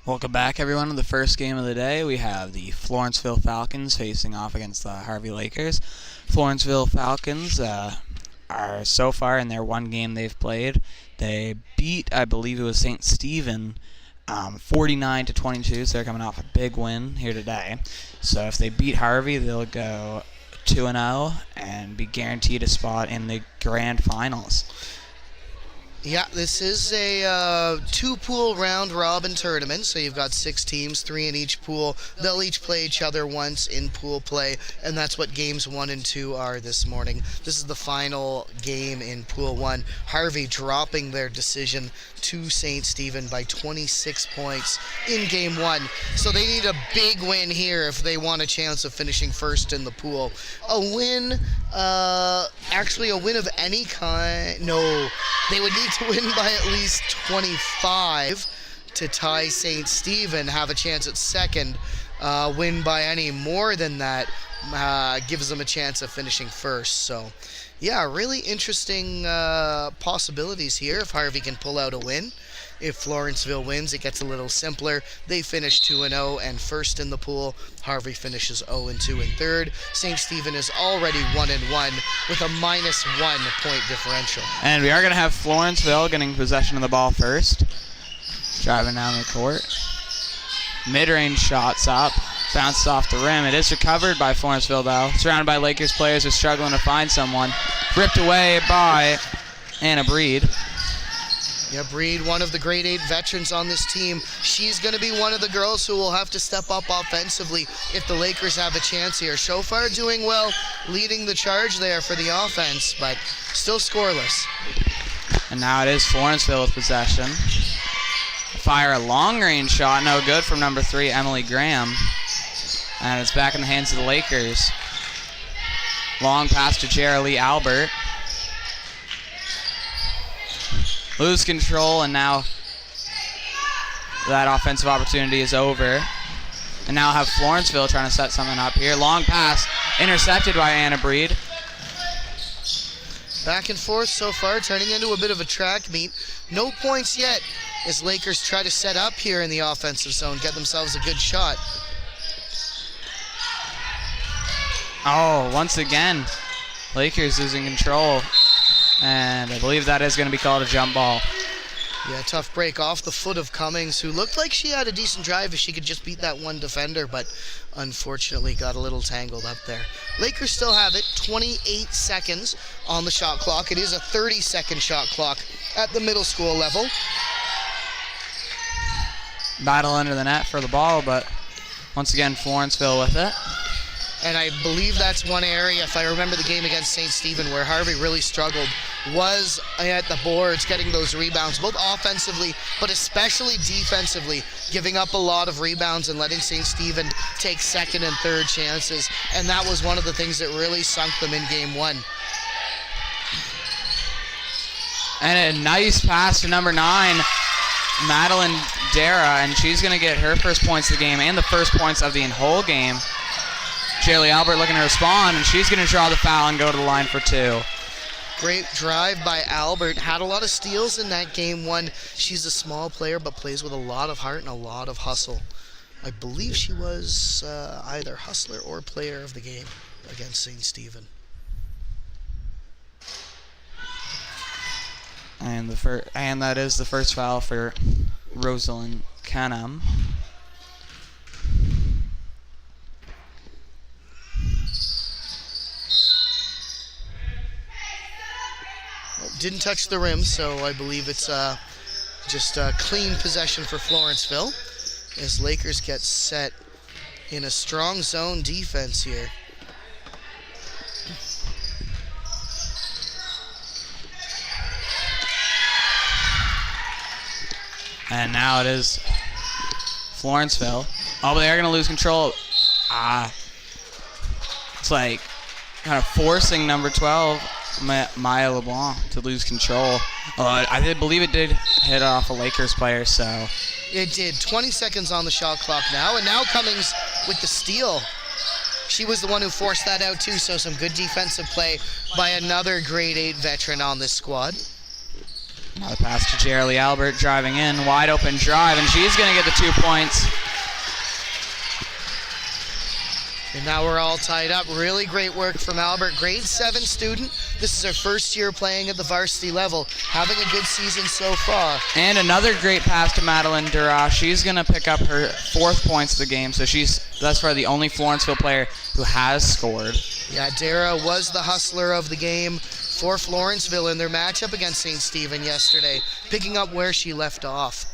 Welcome back, everyone, to the first game of the day. We have the Florenceville Falcons facing off against the Harvey Lakers. Florenceville Falcons are so far in their one game they've played. They beat, I believe it was St. Stephen, 49-22, so they're coming off a big win here today. So if they beat Harvey, they'll go 2-0 and be guaranteed a spot in the grand finals. Yeah, this is a two-pool round-robin tournament, so you've got 6 teams, 3 in each pool. They'll each play each other once in pool play, and that's what games 1 and 2 are this morning. This is the final game in Pool 1. Harvey dropping their decision to St. Stephen by 26 points in Game 1. So they need a big win here if they want a chance of finishing first in the pool. A win, actually a win of any kind, no, they would need to win by at least 25 to tie St. Stephen, have a chance at second. Win by any more than that gives them a chance of finishing first. So, yeah, really interesting possibilities here if Harvey can pull out a win. If Florenceville wins, it gets a little simpler. They finish 2-0 and first in the pool. Harvey finishes 0-2 in third. St. Stephen is already 1-1 with a -1 point differential. And we are going to have Florenceville getting possession of the ball first. Driving down the court. Mid-range shots up. Bounces off the rim. It is recovered by Florenceville, though. Surrounded by Lakers players who are struggling to find someone. Ripped away by Anna Breed. Yeah, Breed, one of the grade 8 veterans on this team. She's going to be one of the girls who will have to step up offensively if the Lakers have a chance here. So far doing well, leading the charge there for the offense, but still scoreless. And now it is Florenceville with possession. Fire a long-range shot, no good from number 3, Emily Graham. And it's back in the hands of the Lakers. Long pass to Jerilee Albert. Lose control, and now that offensive opportunity is over. And now have Florenceville trying to set something up here. Long pass, intercepted by Anna Breed. Back and forth so far, turning into a bit of a track meet. No points yet as Lakers try to set up here in the offensive zone, get themselves a good shot. Oh, once again, Lakers losing control. And I believe that is going to be called a jump ball. Yeah, tough break off the foot of Cummings, who looked like she had a decent drive if she could just beat that one defender, but unfortunately got a little tangled up there. Lakers still have it, 28 seconds on the shot clock. It is a 30-second shot clock at the middle school level. Battle under the net for the ball, but once again, Florenceville with it. And I believe that's one area, if I remember the game against St. Stephen, where Harvey really struggled, was at the boards, getting those rebounds, both offensively, but especially defensively, giving up a lot of rebounds and letting St. Stephen take second and third chances. And that was one of the things that really sunk them in Game 1. And a nice pass to number 9, Madeline Dara, and she's going to get her first points of the game and the first points of the whole game. Jerilee Albert looking to respond, and she's going to draw the foul and go to the line for 2. Great drive by Albert. Had a lot of steals in that Game 1. She's a small player, but plays with a lot of heart and a lot of hustle. I believe she was either hustler or player of the game against St. Stephen. And that is the first foul for Rosalind Canham. Didn't touch the rim, so I believe it's just a clean possession for Florenceville as Lakers get set in a strong zone defense here. And now it is Florenceville. Oh, but they are going to lose control. It's like kind of forcing number 12, Maya LeBlanc, to lose control. I believe it did hit off a Lakers player, so. It did. 20 seconds on the shot clock now, and now Cummings with the steal. She was the one who forced that out too, so some good defensive play by another grade 8 veteran on this squad. Another pass to Jerry Albert, driving in, wide open drive, and she's going to get the 2 points. And now we're all tied up. Really great work from Albert. Grade 7 student. This is her first year playing at the varsity level. Having a good season so far. And another great pass to Madeline Dura. She's going to pick up her 4th points of the game, so she's thus far the only Florenceville player who has scored. Yeah, Dara was the hustler of the game for Florenceville in their matchup against St. Stephen yesterday, picking up where she left off.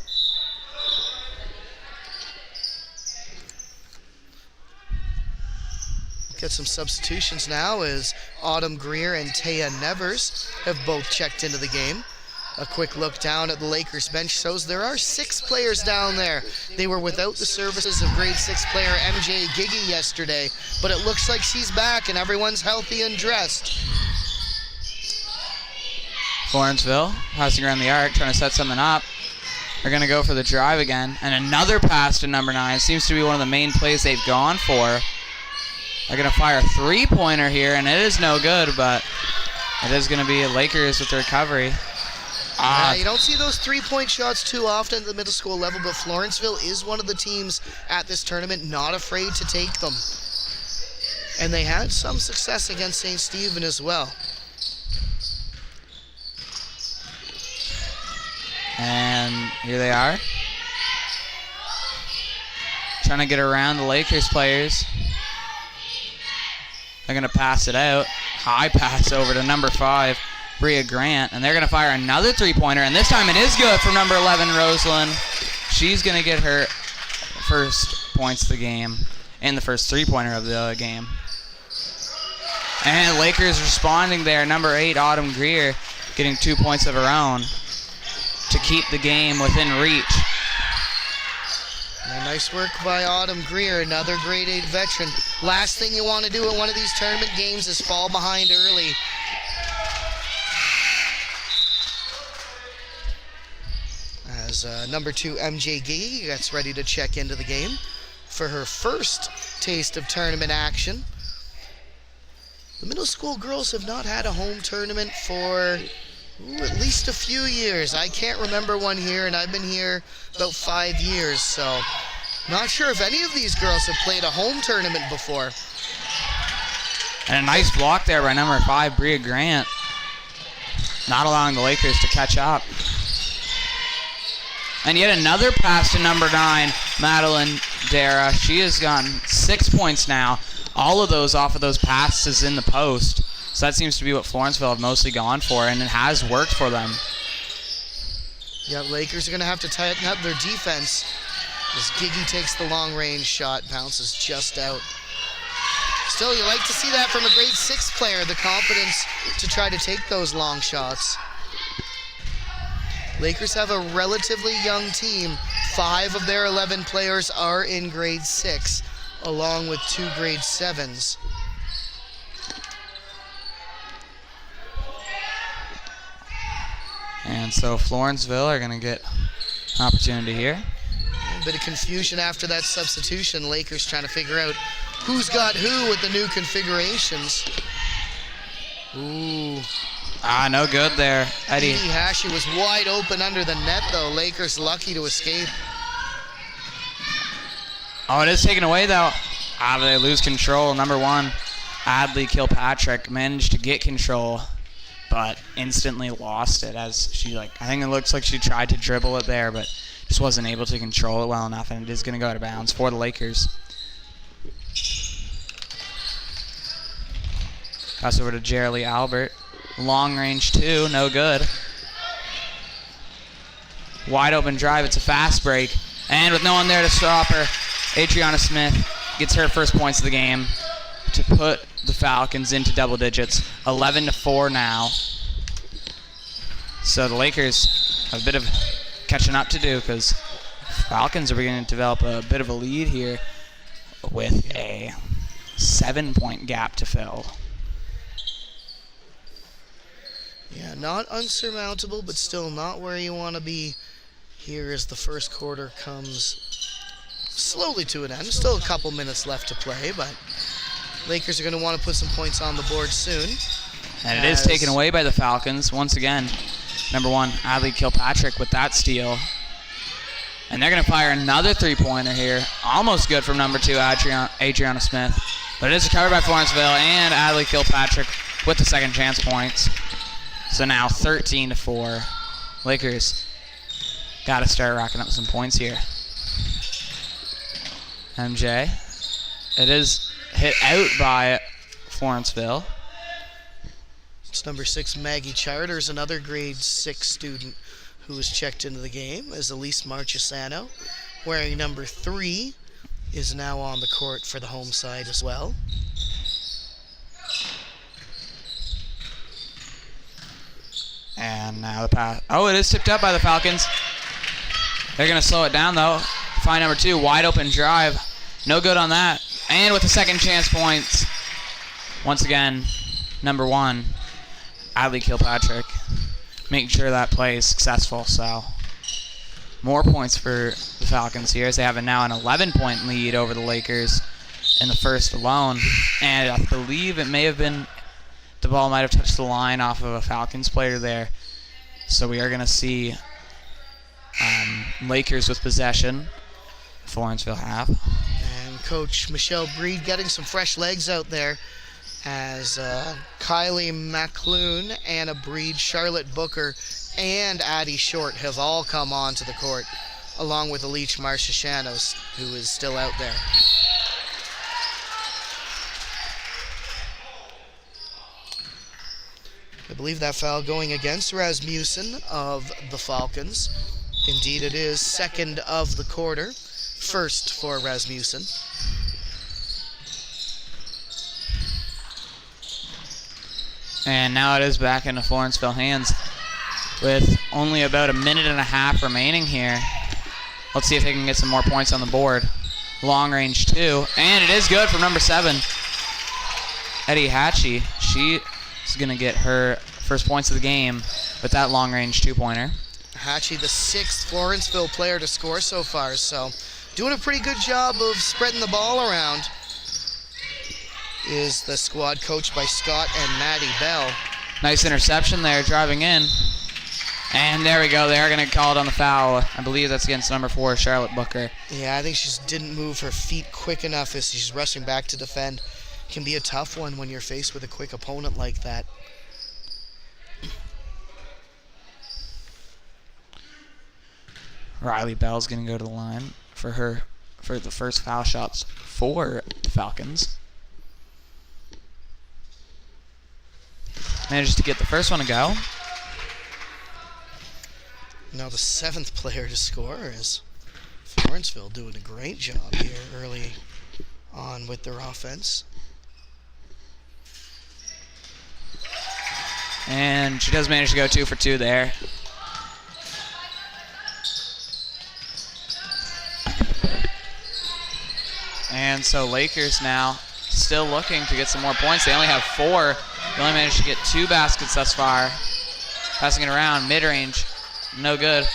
Get some substitutions now as Autumn Greer and Taya Nevers have both checked into the game. A quick look down at the Lakers bench shows there are 6 players down there. They were without the services of grade 6 player MJ Giggy yesterday, but it looks like she's back and everyone's healthy and dressed. Florenceville passing around the arc, trying to set something up. They're going to go for the drive again. And another pass to number 9. Seems to be one of the main plays they've gone for. They're going to fire a 3-pointer here, and it is no good, but it is going to be Lakers with the recovery. You don't see those 3-point shots too often at the middle school level, but Florenceville is one of the teams at this tournament not afraid to take them. And they had some success against St. Stephen as well. And here they are. Trying to get around the Lakers players. They're going to pass it out. High pass over to number 5, Bria Grant. And they're going to fire another 3-pointer. And this time it is good from number 11, Rosalind. She's going to get her first points of the game and the first 3-pointer of the game. And Lakers responding there. Number 8, Autumn Greer, getting 2 points of her own to keep the game within reach. Yeah, nice work by Autumn Greer, another grade 8 veteran. Last thing you want to do at one of these tournament games is fall behind early. As number 2, MJ Gee, gets ready to check into the game for her first taste of tournament action. The middle school girls have not had a home tournament for at least a few years. I can't remember one here, and I've been here about 5 years, so not sure if any of these girls have played a home tournament before. And a nice block there by number 5, Bria Grant, not allowing the Lakers to catch up. And yet another pass to number 9, Madeline Dara. She has gotten 6 points now, all of those off of those passes in the post. So that seems to be what Florenceville have mostly gone for, and it has worked for them. Yeah, Lakers are going to have to tighten up their defense as Giggy takes the long-range shot, bounces just out. Still, you like to see that from a grade 6 player, the confidence to try to take those long shots. Lakers have a relatively young team. 5 of their 11 players are in grade 6, along with 2 grade 7s. And so Florenceville are going to get an opportunity here. A bit of confusion after that substitution. Lakers trying to figure out who's got who with the new configurations. Ooh. No good there. Eddie Hashi was wide open under the net, though. Lakers lucky to escape. Oh, it is taken away, though. They lose control. Number 1, Adley Kilpatrick managed to get control, but instantly lost it as she, I think it looks like she tried to dribble it there, but just wasn't able to control it well enough, and it is going to go out of bounds for the Lakers. Pass over to Jerry Albert. Long range 2, no good. Wide open drive, it's a fast break. And with no one there to stop her, Adriana Smith gets her first points of the game to put the Falcons into double digits. 11-4 now. So the Lakers have a bit of catching up to do because Falcons are beginning to develop a bit of a lead here with a 7-point gap to fill. Yeah, not unsurmountable, but still not where you want to be here as the first quarter comes slowly to an end. Still a couple minutes left to play, but Lakers are going to want to put some points on the board soon. And it is taken away by the Falcons once again. number 1, Adley Kilpatrick with that steal. And they're going to fire another three-pointer here. Almost good from number 2, Adriana Smith. But it is recovered by Florenceville and Adley Kilpatrick with the second chance points. So now 13-4. Lakers got to start racking up some points here. MJ. It is hit out by Florenceville. It's number 6, Maggie Charters, another grade 6 student who was checked into the game, as Elise Marchesano, wearing number 3, is now on the court for the home side as well. And now the pass. Oh, it is tipped up by the Falcons. They're going to slow it down, though. Find number 2, wide open drive. No good on that. And with the second chance points, once again, number 1, Adley Kilpatrick, making sure that play is successful. So more points for the Falcons here, as they have now an 11-point lead over the Lakers in the first alone. And I believe it may have been, the ball might have touched the line off of a Falcons player there. So we are going to see Lakers with possession. Florenceville have. And Coach Michelle Breed getting some fresh legs out there, as Kylie McClune, Anna Breed, Charlotte Booker, and Addie Short have all come onto the court, along with Elise Marchesano, who is still out there. I believe that foul going against Rasmussen of the Falcons. Indeed it is. Second of the quarter. First for Rasmussen. And now it is back into Florenceville hands with only about a minute and a half remaining here. Let's see if they can get some more points on the board. Long range 2. And it is good from number 7, Eddie Hatchie. She is going to get her first points of the game with that long range 2-pointer. Hatchie, the 6th Florenceville player to score so far, so doing a pretty good job of spreading the ball around is the squad coached by Scott and Maddie Bell. Nice interception there, driving in. And there we go. They are going to call it on the foul. I believe that's against number 4, Charlotte Booker. Yeah, I think she just didn't move her feet quick enough as she's rushing back to defend. Can be a tough one when you're faced with a quick opponent like that. Riley Bell's going to go to the line for the first foul shots for the Falcons. Manages to get the first one to go. Now the 7th player to score is Florenceville, doing a great job here early on with their offense. And she does manage to go 2 for 2 there. And so Lakers now still looking to get some more points. They only have 4. They only managed to get 2 baskets thus far. Passing it around, mid-range, no good.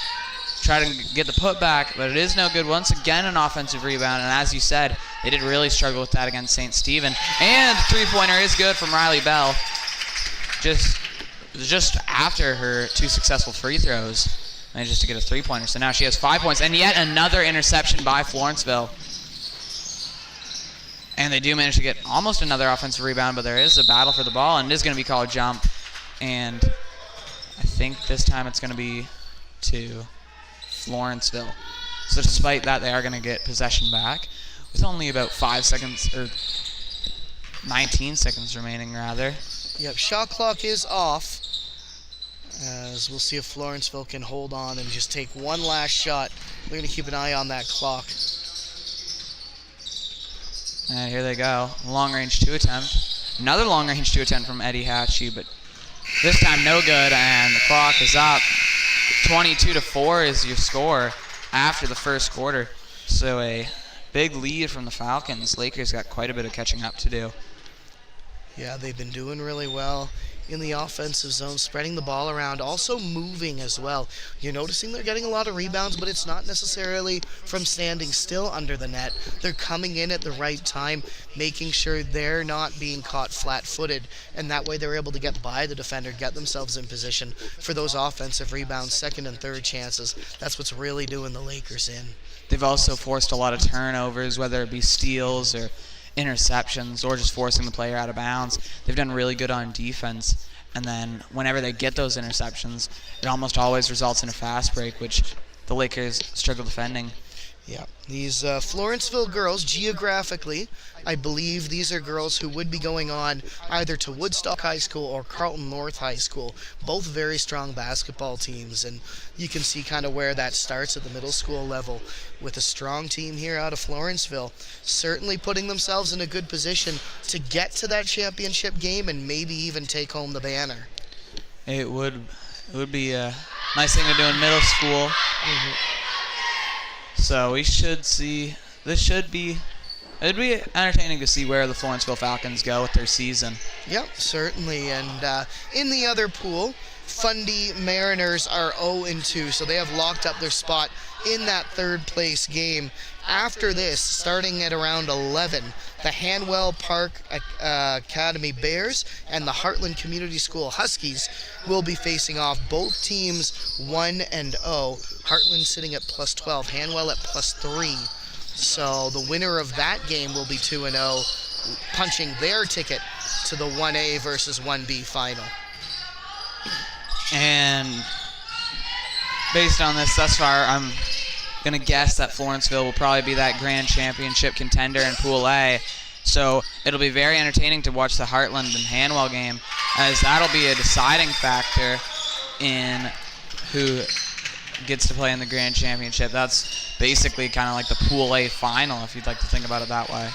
Try to get the putback, but it is no good. Once again, an offensive rebound. And as you said, they did really struggle with that against St. Stephen. And three-pointer is good from Riley Bell. Just after her 2 successful free throws, manages to get a three-pointer. So now she has 5 points. And yet another interception by Florenceville. And they do manage to get almost another offensive rebound, but there is a battle for the ball, and it is going to be called a jump. And I think this time it's going to be to Florenceville. So despite that, they are going to get possession back with only about 5 seconds, or 19 seconds remaining, rather. Yep, shot clock is off, as we'll see if Florenceville can hold on and just take one last shot. They're going to keep an eye on that clock. And here they go. Long range 2 attempt. Another long range 2 attempt from Eddie Hatchie, but this time no good, and the clock is up. 22-4 is your score after the first quarter. So a big lead from the Falcons. Lakers got quite a bit of catching up to do. Yeah, they've been doing really well in the offensive zone, spreading the ball around, also moving as well. You're noticing they're getting a lot of rebounds, but it's not necessarily from standing still under the net. They're coming in at the right time, making sure they're not being caught flat-footed, and that way they're able to get by the defender, get themselves in position for those offensive rebounds, second and third chances. That's what's really doing the Lakers in. They've also forced a lot of turnovers, whether it be steals or interceptions or just forcing the player out of bounds. They've done really good on defense, and then whenever they get those interceptions, it almost always results in a fast break, which the Lakers struggle defending. Yeah, these Florenceville girls, geographically, I believe these are girls who would be going on either to Woodstock High School or Carlton North High School. Both very strong basketball teams, and you can see kind of where that starts at the middle school level with a strong team here out of Florenceville, certainly putting themselves in a good position to get to that championship game and maybe even take home the banner. It would be a nice thing to do in middle school. So we should see, it'd be entertaining to see where the Florenceville Falcons go with their season. Yep, certainly. And in the other pool, Fundy Mariners are 0-2, so they have locked up their spot in that third place game. After this, starting at around 11, the Hanwell Park Academy Bears and the Heartland Community School Huskies will be facing off. Both teams 1-0. Heartland sitting at +12, Hanwell at +3. So the winner of that game will be 2-0, punching their ticket to the 1A versus 1B final. And based on this thus far, I'm going to guess that Florenceville will probably be that grand championship contender in Pool A. So it'll be very entertaining to watch the Heartland and Hanwell game, as that'll be a deciding factor in who gets to play in the grand championship. That's basically kind of like the Pool A final, if you'd like to think about it that way.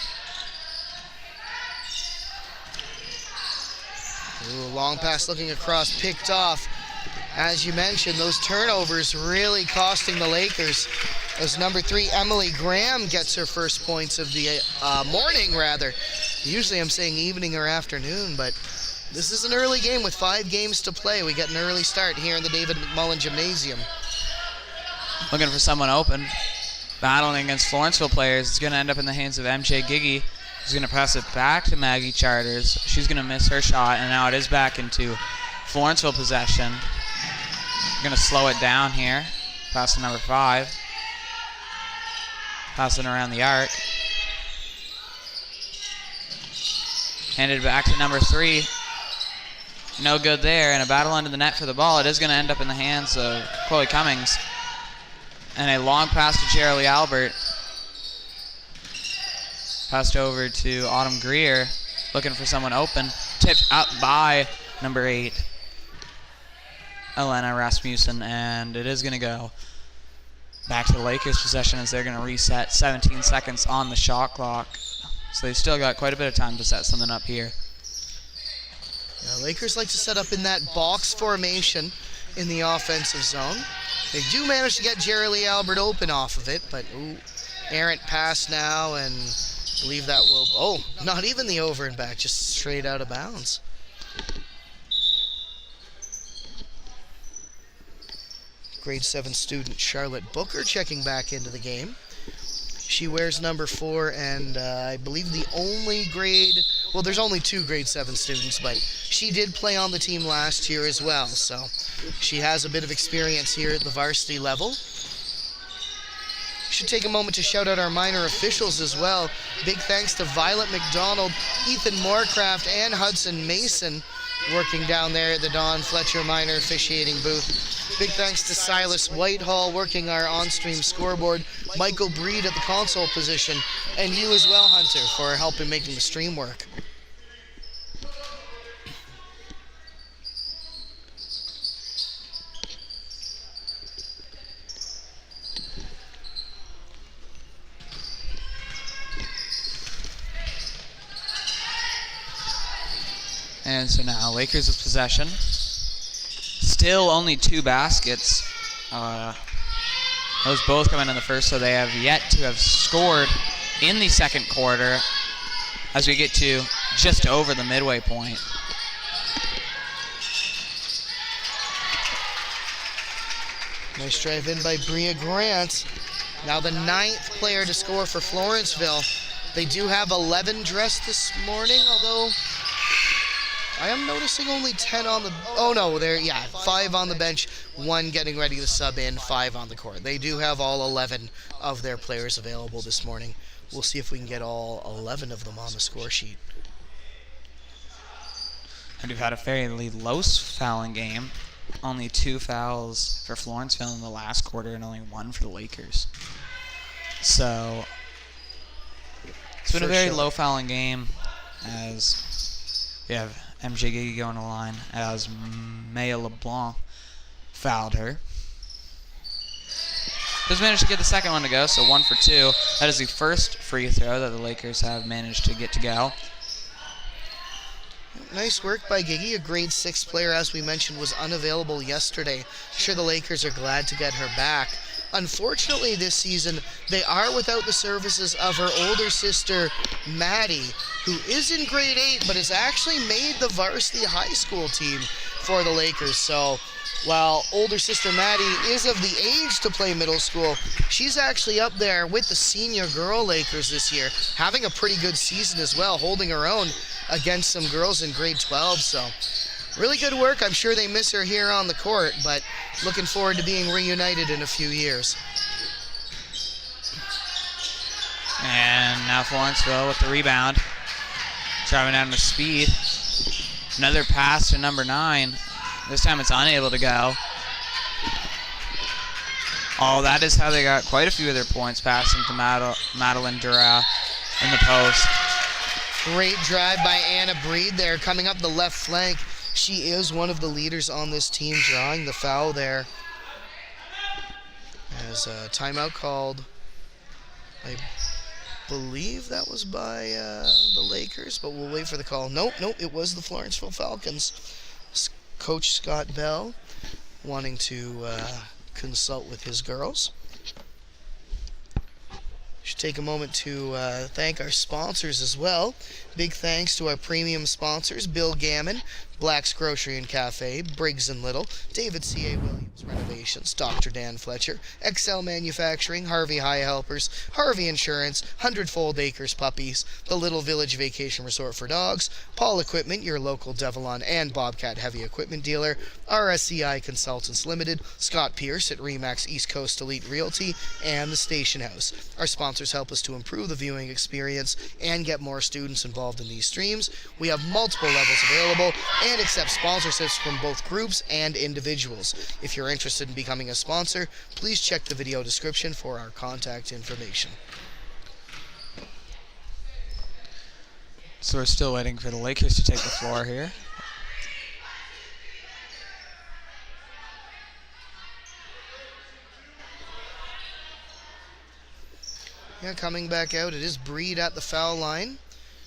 Ooh, long pass looking across, picked off. As you mentioned, those turnovers really costing the Lakers. As number 3, Emily Graham gets her first points of the morning, rather. Usually I'm saying evening or afternoon, but this is an early game with 5 games to play. We get an early start here in the David McMullen Gymnasium. Looking for someone open. Battling against Florenceville players. It's going to end up in the hands of MJ Giggy. He's going to pass it back to Maggie Charters. She's going to miss her shot, and now it is back into Florenceville possession. Going to slow it down here. Pass to number 5. Passing around the arc. Handed back to number 3. No good there, and a battle under the net for the ball. It is going to end up in the hands of Chloe Cummings. And a long pass to Jerry Albert. Passed over to Autumn Greer, looking for someone open. Tipped out by number 8, Elena Rasmussen, and it is going to go back to the Lakers' possession as they're going to reset. 17 seconds on the shot clock. So they've still got quite a bit of time to set something up here. Yeah, Lakers like to set up in that box formation in the offensive zone. They do manage to get Jerry Lee Albert open off of it, but errant pass now, and I believe that will, not even the over and back, just straight out of bounds. Grade 7 student Charlotte Booker checking back into the game. She wears number 4, and I believe the only there's only 2 grade 7 students, but she did play on the team last year as well, so she has a bit of experience here at the varsity level. Should take a moment to shout out our minor officials as well. Big thanks to Violet McDonald, Ethan Moorcraft, and Hudson Mason working down there at the Don Fletcher minor officiating booth. Big thanks to Silas Whitehall working our on-stream scoreboard, Michael Breed at the console position, and you as well, Hunter, for helping making the stream work. And so now Lakers with possession. Still only 2 baskets. Those both come in the first, so they have yet to have scored in the second quarter as we get to just over the midway point. Nice drive in by Bria Grant. Now the 9th player to score for Florenceville. They do have 11 dressed this morning, although I am noticing only 10 on the... Oh, no, 5 on the bench, 1 getting ready to sub in, 5 on the court. They do have all 11 of their players available this morning. We'll see if we can get all 11 of them on the score sheet. And we've had a fairly low fouling game. Only 2 fouls for Florenceville in the last quarter and only 1 for the Lakers. So it's been a very low fouling game as we have MJ Gigi going to the line as Maya LeBlanc fouled her. Just managed to get the second one to go, so 1 for 2. That is the first free throw that the Lakers have managed to get to go. Nice work by Gigi. A grade 6 player, as we mentioned, was unavailable yesterday. Sure, the Lakers are glad to get her back. Unfortunately, this season, they are without the services of her older sister, Maddie, who is in grade 8, but has actually made the varsity high school team for the Lakers. So, while older sister Maddie is of the age to play middle school, she's actually up there with the senior girl Lakers this year, having a pretty good season as well, holding her own against some girls in grade 12. So, really good work. I'm sure they miss her here on the court, but looking forward to being reunited in a few years. And now Florenceville with the rebound. Driving down the speed. Another pass to number 9. This time it's unable to go. Oh, that is how they got quite a few of their points, passing to Madeline Dura in the post. Great drive by Anna Breed there, coming up the left flank. She is one of the leaders on this team, drawing the foul there. As a timeout called, I believe that was by the Lakers, but we'll wait for the call. Nope, it was the Florenceville Falcons. Coach Scott Bell wanting to consult with his girls. Should take a moment to thank our sponsors as well. Big thanks to our premium sponsors, Bill Gammon, Black's Grocery and Café, Briggs and Little, David C.A. Williams Renovations, Dr. Dan Fletcher, XL Manufacturing, Harvey High Helpers, Harvey Insurance, Hundredfold Acres Puppies, the Little Village Vacation Resort for Dogs, Paul Equipment, your local Devilon and Bobcat heavy equipment dealer, RSEI Consultants Ltd, Scott Pierce at Remax East Coast Elite Realty, and the Station House. Our sponsors help us to improve the viewing experience and get more students involved in these streams. We have multiple levels available and accept sponsorships from both groups and individuals. If you're interested in becoming a sponsor, please check the video description for our contact information. So we're still waiting for the Lakers to take the floor here. Yeah, coming back out, it is Breed at the foul line.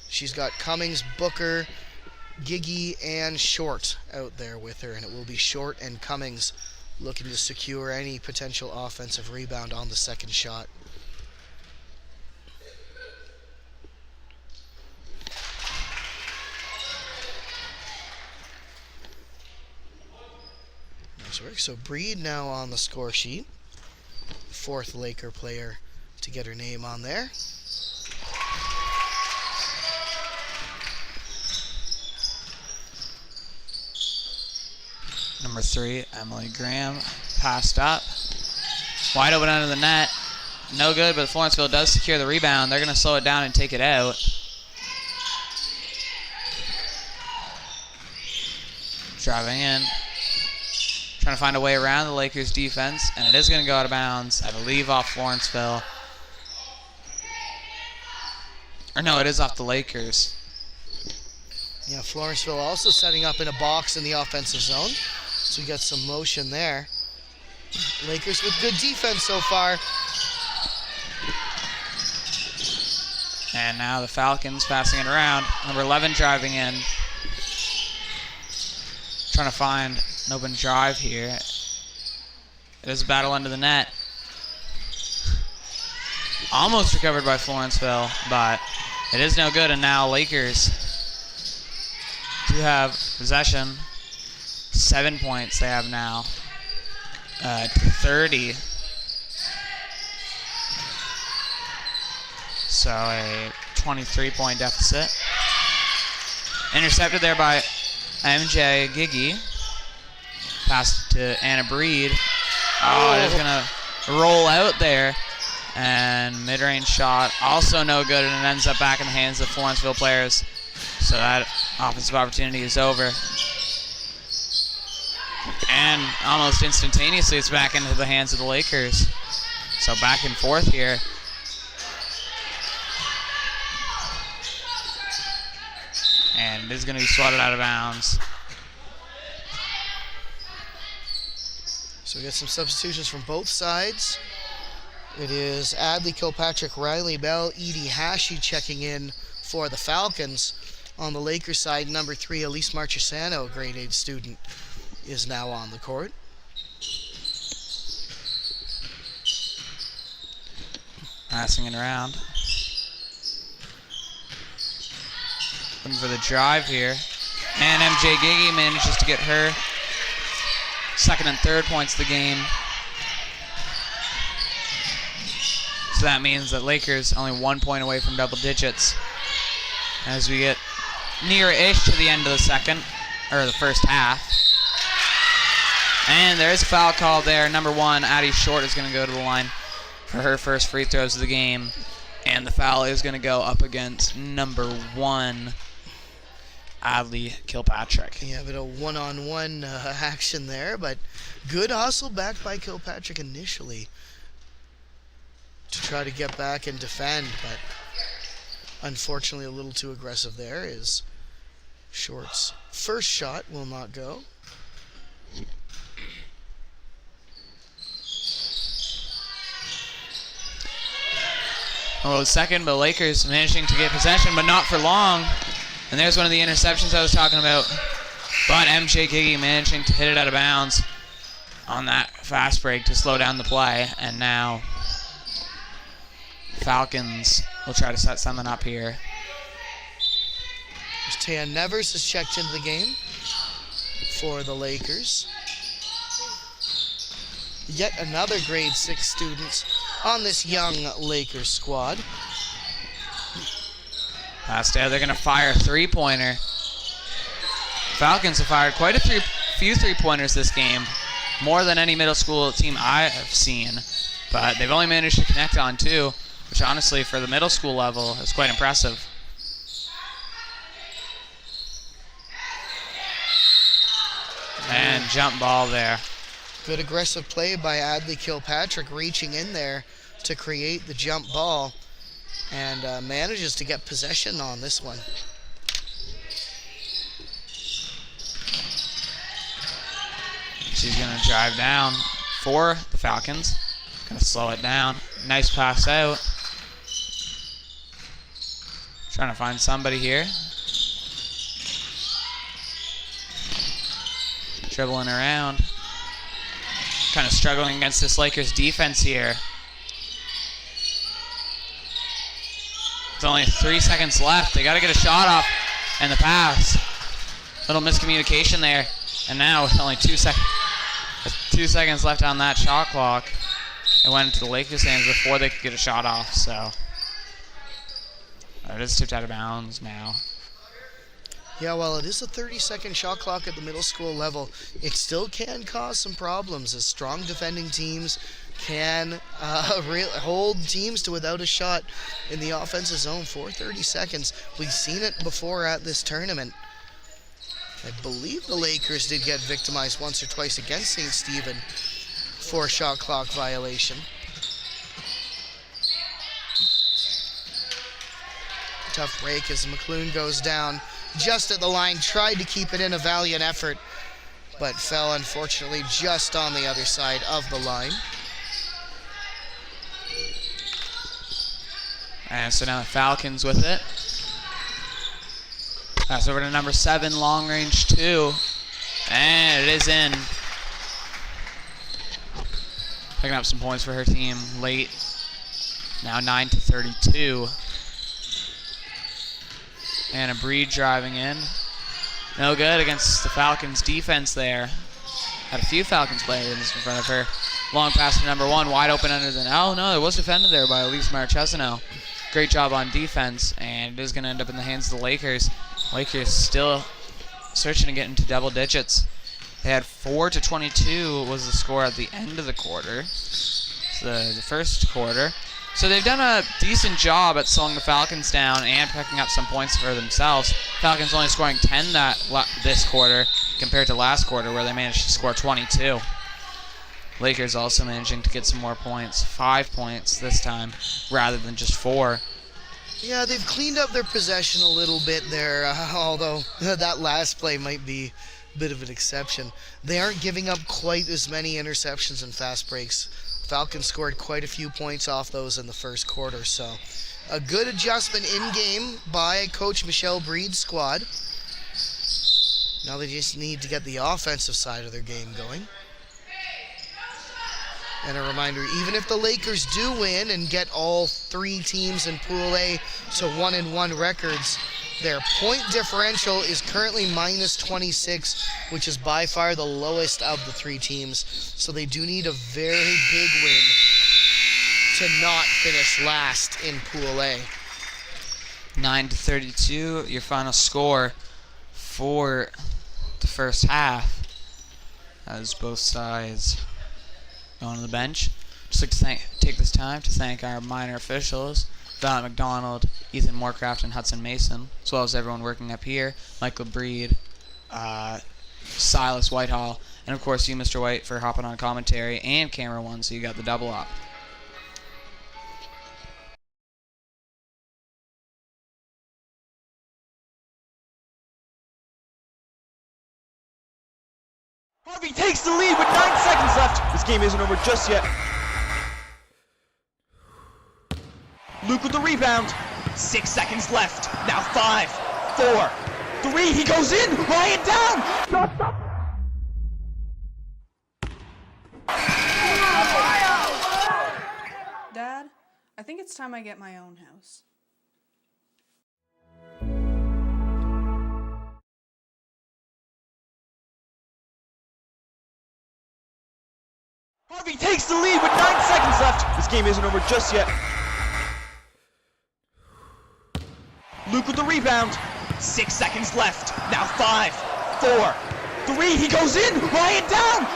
She's got Cummings, Booker, Gigi, and Short out there with her, and it will be Short and Cummings looking to secure any potential offensive rebound on the second shot. Nice work. So Breed now on the score sheet. 4th Laker player to get her name on there. Number 3, Emily Graham, passed up. Wide open under the net. No good, but Florenceville does secure the rebound. They're going to slow it down and take it out. Driving in. Trying to find a way around the Lakers defense, and it is going to go out of bounds, I believe, off Florenceville. Or no, it is off the Lakers. Yeah, Florenceville also setting up in a box in the offensive zone. So we got some motion there. Lakers with good defense so far. And now the Falcons passing it around. Number 11 driving in. Trying to find an open drive here. It is a battle under the net. Almost recovered by Florenceville, but it is no good. And now Lakers do have possession. 7 points they have now. to 30. So a 23-point deficit. Intercepted there by MJ Giggy. Pass to Anna Breed. Oh, it's going to roll out there. And mid-range shot, also no good, and it ends up back in the hands of Florenceville players. So that offensive opportunity is over. And almost instantaneously, it's back into the hands of the Lakers. So back and forth here. And it is going to be swatted out of bounds. So we got some substitutions from both sides. It is Adley Kilpatrick, Riley Bell, Edie Hashi checking in for the Falcons. On the Lakers side, number 3, Elise Marchesano, grade 8 student, is now on the court. Passing it around. Looking for the drive here. And MJ Giggy manages to get her second and third points of the game. So that means that Lakers only 1 point away from double digits as we get near-ish to the end of the second, or the first half. And there's a foul call there. Number 1, Addie Short, is going to go to the line for her first free throws of the game. And the foul is going to go up against number 1, Adley Kilpatrick. Yeah, a bit of one-on-one action there, but good hustle back by Kilpatrick initially to try to get back and defend, but unfortunately a little too aggressive there. Is Short's first shot will not go. Well, the second, but Lakers managing to get possession, but not for long. And there's one of the interceptions I was talking about. But MJ Giggy managing to hit it out of bounds on that fast break to slow down the play. And now Falcons will try to set something up here. Taya Nevers has checked into the game for the Lakers. Yet another grade 6 student on this young Lakers squad. Last day, they're going to fire a three-pointer. Falcons have fired quite a few three-pointers this game, more than any middle school team I have seen. But they've only managed to connect on 2, which honestly, for the middle school level, is quite impressive. And jump ball there. Good aggressive play by Adley Kilpatrick, reaching in there to create the jump ball, and manages to get possession on this one. She's going to drive down for the Falcons. Going to slow it down. Nice pass out. Trying to find somebody here. Dribbling around. Kind of struggling against this Lakers defense here. With only 3 seconds left. They got to get a shot off. And the pass. Little miscommunication there. And now with only 2 seconds left on that shot clock, it went into the Lakers' hands before they could get a shot off. So it is tipped out of bounds now. Yeah, while it is a 30-second shot clock at the middle school level, it still can cause some problems as strong defending teams can hold teams to without a shot in the offensive zone for 30 seconds. We've seen it before at this tournament. I believe the Lakers did get victimized once or twice against St. Stephen for a shot clock violation. Tough break as McClune goes down just at the line, tried to keep it in, a valiant effort, but fell unfortunately just on the other side of the line. And so now the Falcons with it. Pass over to number 7, long range 2. And it is in. Picking up some points for her team late. Now 9-32. Anna Breed driving in. No good against the Falcons defense there. had a few Falcons players in front of her. Long pass to number 1, wide open under the net. Oh no, it was defended there by Elise Marchesino. Great job on defense, and it is going to end up in the hands of the Lakers. Lakers still searching to get into double digits. They had 4-22 was the score at the end of the quarter, the first quarter. So they've done a decent job at slowing the Falcons down and picking up some points for themselves. Falcons only scoring 10 this quarter compared to last quarter where they managed to score 22. Lakers also managing to get some more points, 5 points this time rather than just 4. Yeah, they've cleaned up their possession a little bit there, although that last play might be a bit of an exception. They aren't giving up quite as many interceptions and fast breaks. Falcons scored quite a few points off those in the first quarter, so a good adjustment in-game by Coach Michelle Breed's squad. Now they just need to get the offensive side of their game going. And a reminder, even if the Lakers do win and get all 3 teams in Pool A to 1-1 records, their point differential is currently -26, which is by far the lowest of the 3 teams. So they do need a very big win to not finish last in Pool A. 9-32, your final score for the first half, as both sides go on the bench. Just like to take this time to thank our minor officials, Valen McDonald, Ethan Moorcraft, and Hudson Mason, as well as everyone working up here, Michael Breed, Silas Whitehall, and of course you, Mr. White, for hopping on commentary and camera 1, so you got the double up. Harvey takes the lead with 9 seconds left. This game isn't over just yet. Luke with the rebound. 6 seconds left. Now 5, 4, 3. He goes in. Ryan down. Dad, I think it's time I get my own house. Harvey takes the lead with 9 seconds left. This game isn't over just yet. Luke with the rebound. 6 seconds left. Now 5, 4, 3. He goes in. Ryan down.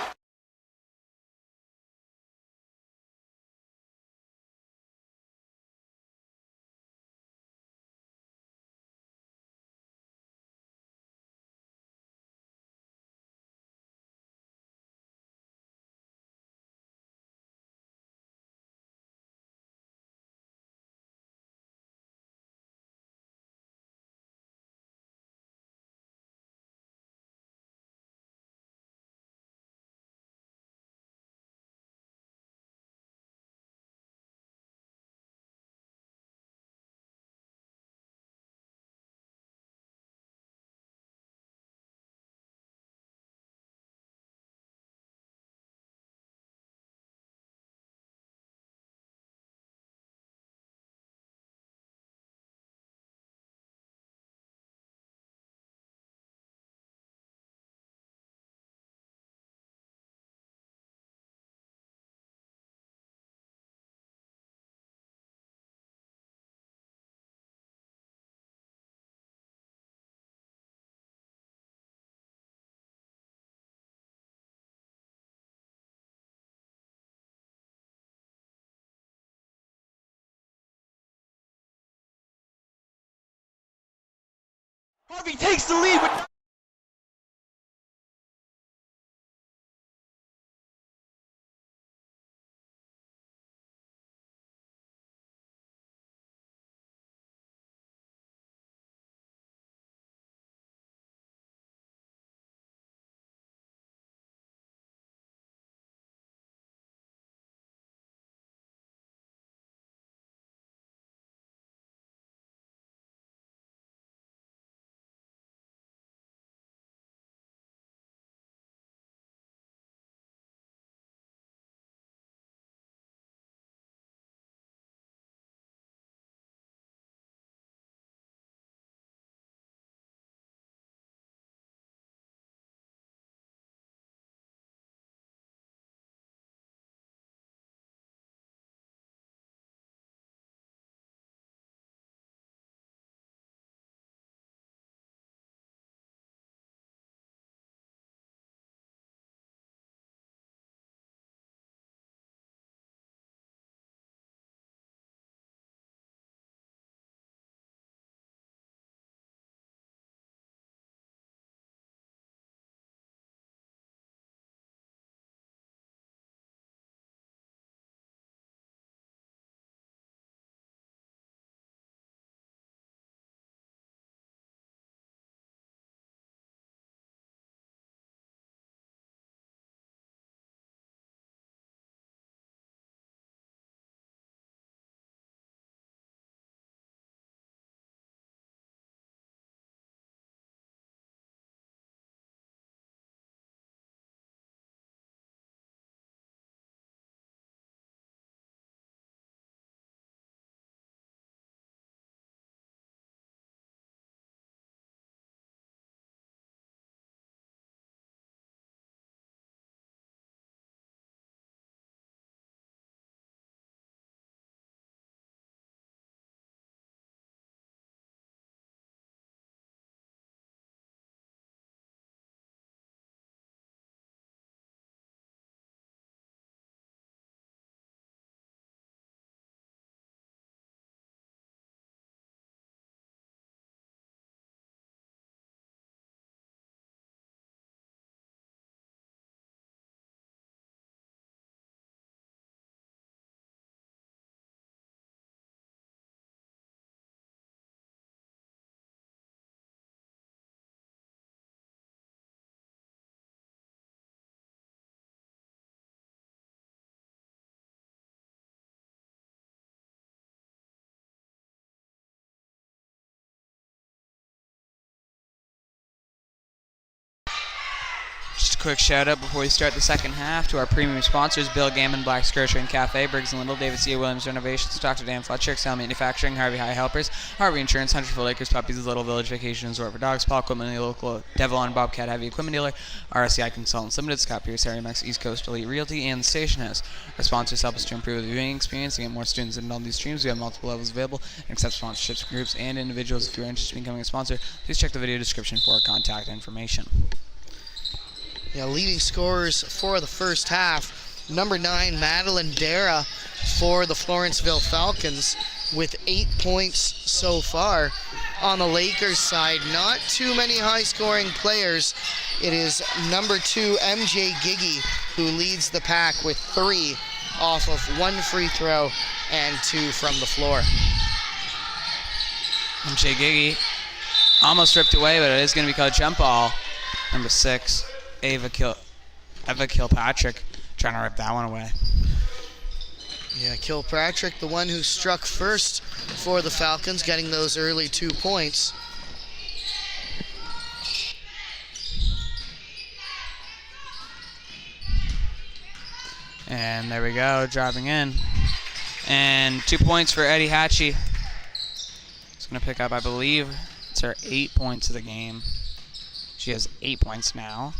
Harvey takes the lead with a quick shout out before we start the second half to our premium sponsors: Bill Gammon, Black's Grocery and Café, Briggs and Little, David C. Williams Renovations, Dr. Dan Fletcher, Excel Manufacturing, Harvey High Helpers, Harvey Insurance, Hundredfold Acres, Puppies, Little Village Vacation Resort for Dogs, Paul Equipment, the local Devil and Bobcat Heavy Equipment Dealer, RSEI Consultants Ltd, Scott Pierce, Harry Max, East Coast Elite Realty, and the Station House. Our sponsors help us to improve the viewing experience and get more students into all these streams. We have multiple levels available and accept sponsorships for groups and individuals. If you're interested in becoming a sponsor, please check the video description for our contact information. Yeah, leading scorers for the first half. Number 9, Madeline Dara for the Florenceville Falcons with 8 points so far. On the Lakers side, not too many high-scoring players. It is number 2, MJ Giggy, who leads the pack with 3 off of 1 free throw and 2 from the floor. MJ Giggy almost ripped away, but it is going to be called jump ball. Number 6. Eva Kilpatrick trying to rip that one away. Yeah, Kilpatrick, the one who struck first for the Falcons, getting those early 2 points. And there we go, driving in. And 2 points for Eddie Hatchie. He's going to pick up, I believe, it's her 8 points of the game. She has 8 points now.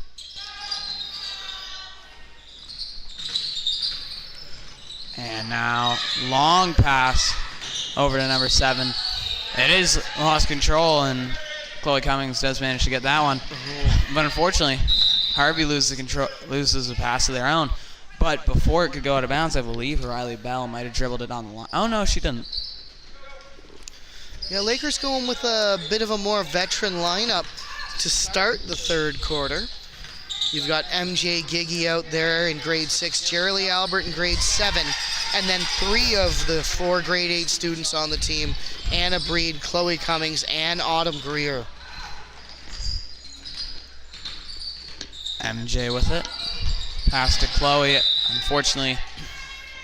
And now, long pass over to number 7. It is lost control, and Chloe Cummings does manage to get that one. But unfortunately, Harvey loses the pass to their own. But before it could go out of bounds, I believe Riley Bell might have dribbled it on the line. Oh, no, she didn't. Yeah, Lakers going with a bit of a more veteran lineup to start the third quarter. You've got MJ Giggy out there in grade 6, Jerry Albert in grade 7, and then 3 of the 4 grade 8 students on the team, Anna Breed, Chloe Cummings, and Autumn Greer. MJ with it. Pass to Chloe. Unfortunately,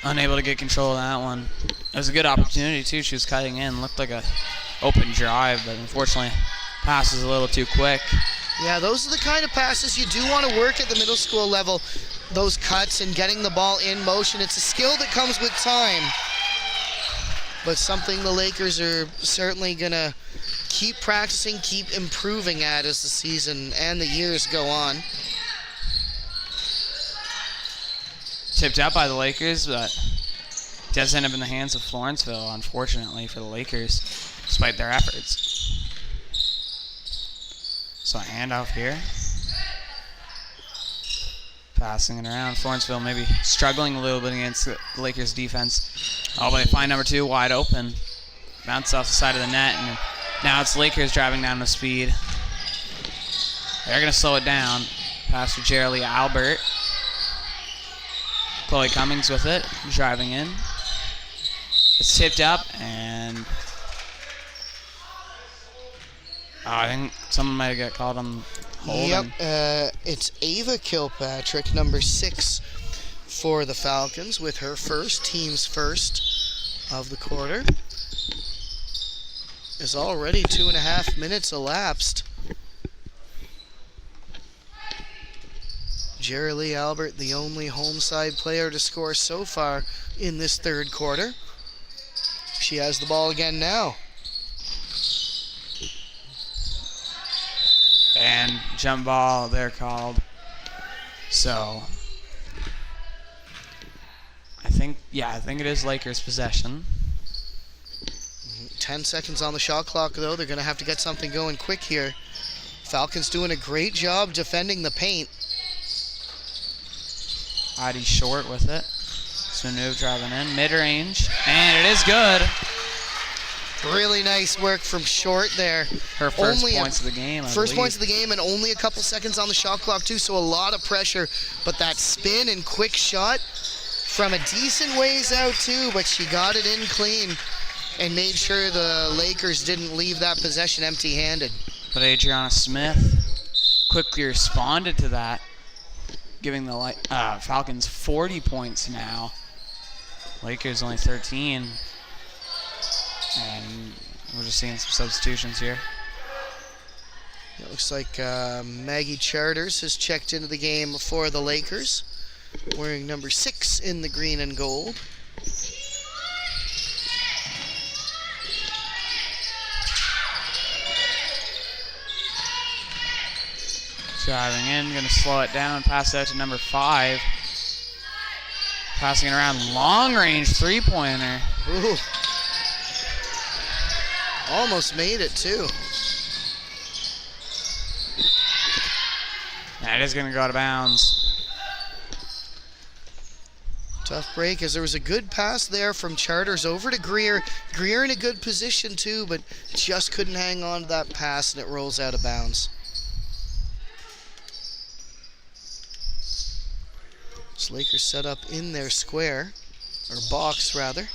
unable to get control of that one. It was a good opportunity, too. She was cutting in. Looked like a open drive, but unfortunately, pass was a little too quick. Yeah, those are the kind of passes you do want to work at the middle school level. Those cuts and getting the ball in motion. It's a skill that comes with time, but something the Lakers are certainly going to keep practicing, keep improving at as the season and the years go on. Tipped out by the Lakers, but does end up in the hands of Florenceville, unfortunately, for the Lakers, despite their efforts. So a handoff here. Passing it around. Florenceville maybe struggling a little bit against the Lakers defense. Oh, but they find number 2 wide open. Bounce off the side of the net, and now it's Lakers driving down with speed. They're going to slow it down. Pass to Jerry Albert. Chloe Cummings with it, driving in. It's tipped up, and I think someone might have got called on holding. Yep, it's Ava Kilpatrick, number 6 for the Falcons, with her team's first of the quarter. Is already 2.5 minutes elapsed. Jerry Lee Albert, the only home side player to score so far in this third quarter. She has the ball again now. And jump ball, they're called. So I think it is Lakers possession. 10 seconds on the shot clock, though. They're going to have to get something going quick here. Falcons doing a great job defending the paint. Heidi Short with it. Sunu driving in, mid-range, and it is good. Really nice work from Short there. Her first points of the game, First points of the game, and only a couple seconds on the shot clock, too, so a lot of pressure. But that spin and quick shot from a decent ways out, too, but she got it in clean and made sure the Lakers didn't leave that possession empty-handed. But Adriana Smith quickly responded to that, giving the Falcons 40 points now. Lakers only 13. And we're just seeing some substitutions here. It looks like Maggie Charters has checked into the game for the Lakers, wearing number 6 in the green and gold. Driving in, going to slow it down, pass it out to number 5. Passing it around, long range 3-pointer. Ooh. Almost made it too. That is going to go out of bounds. Tough break, as there was a good pass there from Charters over to Greer. Greer in a good position too, but just couldn't hang on to that pass, and it rolls out of bounds. So Lakers set up in their square, or box rather.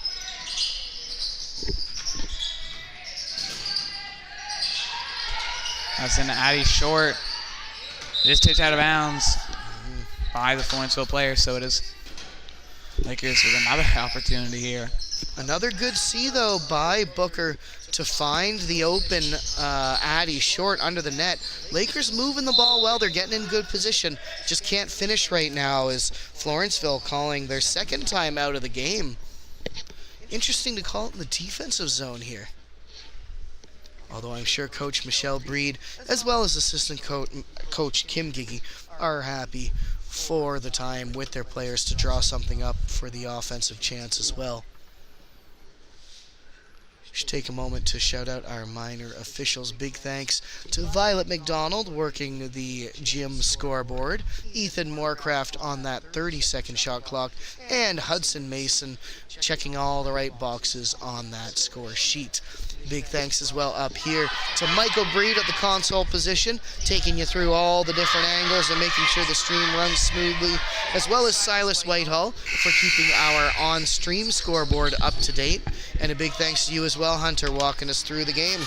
That's an Addy short. It is tipped out of bounds by the Florenceville player, so it is Lakers with another opportunity here. Another good C, though, by Booker to find the open Addy short under the net. Lakers moving the ball well. They're getting in good position. Just can't finish right now, as Florenceville calling their second time out of the game. Interesting to call it in the defensive zone here. Although I'm sure Coach Michelle Breed, as well as assistant coach Kim Giggy, are happy for the time with their players to draw something up for the offensive chance as well. Should take a moment to shout out our minor officials. Big thanks to Violet McDonald working the gym scoreboard, Ethan Moorcraft on that 30-second shot clock, and Hudson Mason checking all the right boxes on that score sheet. Big thanks as well up here to Michael Breed at the console position, taking you through all the different angles and making sure the stream runs smoothly, as well as Silas Whitehall for keeping our on-stream scoreboard up to date. And a big thanks to you as well, Hunter, walking us through the game.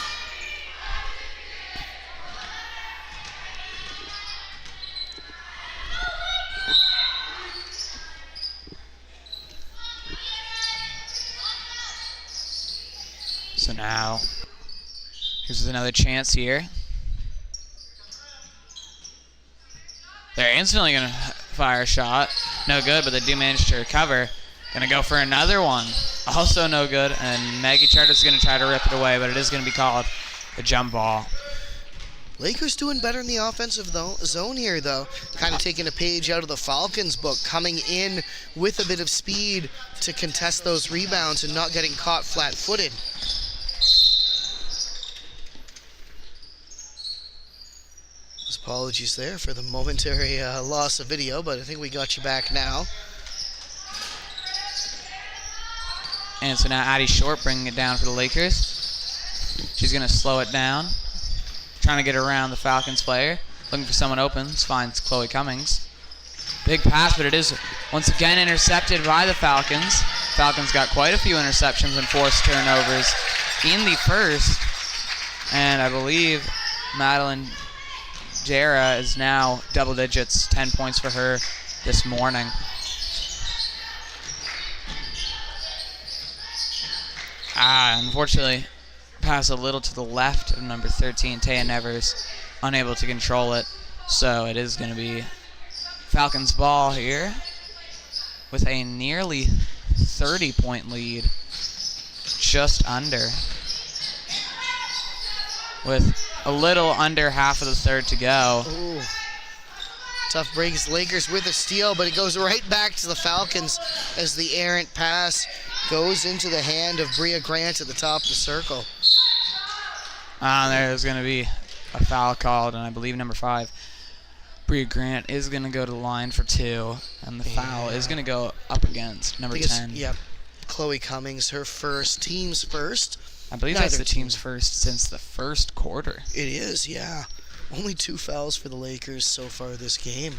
So now, here's another chance here. They're instantly going to fire a shot. No good, but they do manage to recover. Going to go for another one. Also no good, and Maggie Charters is going to try to rip it away, but it is going to be called a jump ball. Lakers doing better in the offensive zone here, though. Kind of taking a page out of the Falcons book, coming in with a bit of speed to contest those rebounds and not getting caught flat-footed. Apologies there for the momentary loss of video, but I think we got you back now. And so now Addie Short bringing it down for the Lakers. She's going to slow it down. Trying to get around the Falcons player. Looking for someone open. Finds Chloe Cummings. Big pass, but it is once again intercepted by the Falcons. Falcons got quite a few interceptions and forced turnovers in the first. And I believe Madeline Jara is now double digits, 10 points for her this morning. Unfortunately, pass a little to the left of number 13, Taya Nevers, unable to control it. So it is going to be Falcons ball here with a nearly 30-point lead, just under, with a little under half of the third to go. Ooh. Tough breaks. Lakers with a steal, but it goes right back to the Falcons as the errant pass goes into the hand of Bria Grant at the top of the circle. There's going to be a foul called, and I believe number 5, Bria Grant, is going to go to the line for 2, and the foul is going to go up against number 10. Yep. Chloe Cummings, her first, team's first. I believe that's the team's first since the first quarter. It is, yeah. Only 2 fouls for the Lakers so far this game.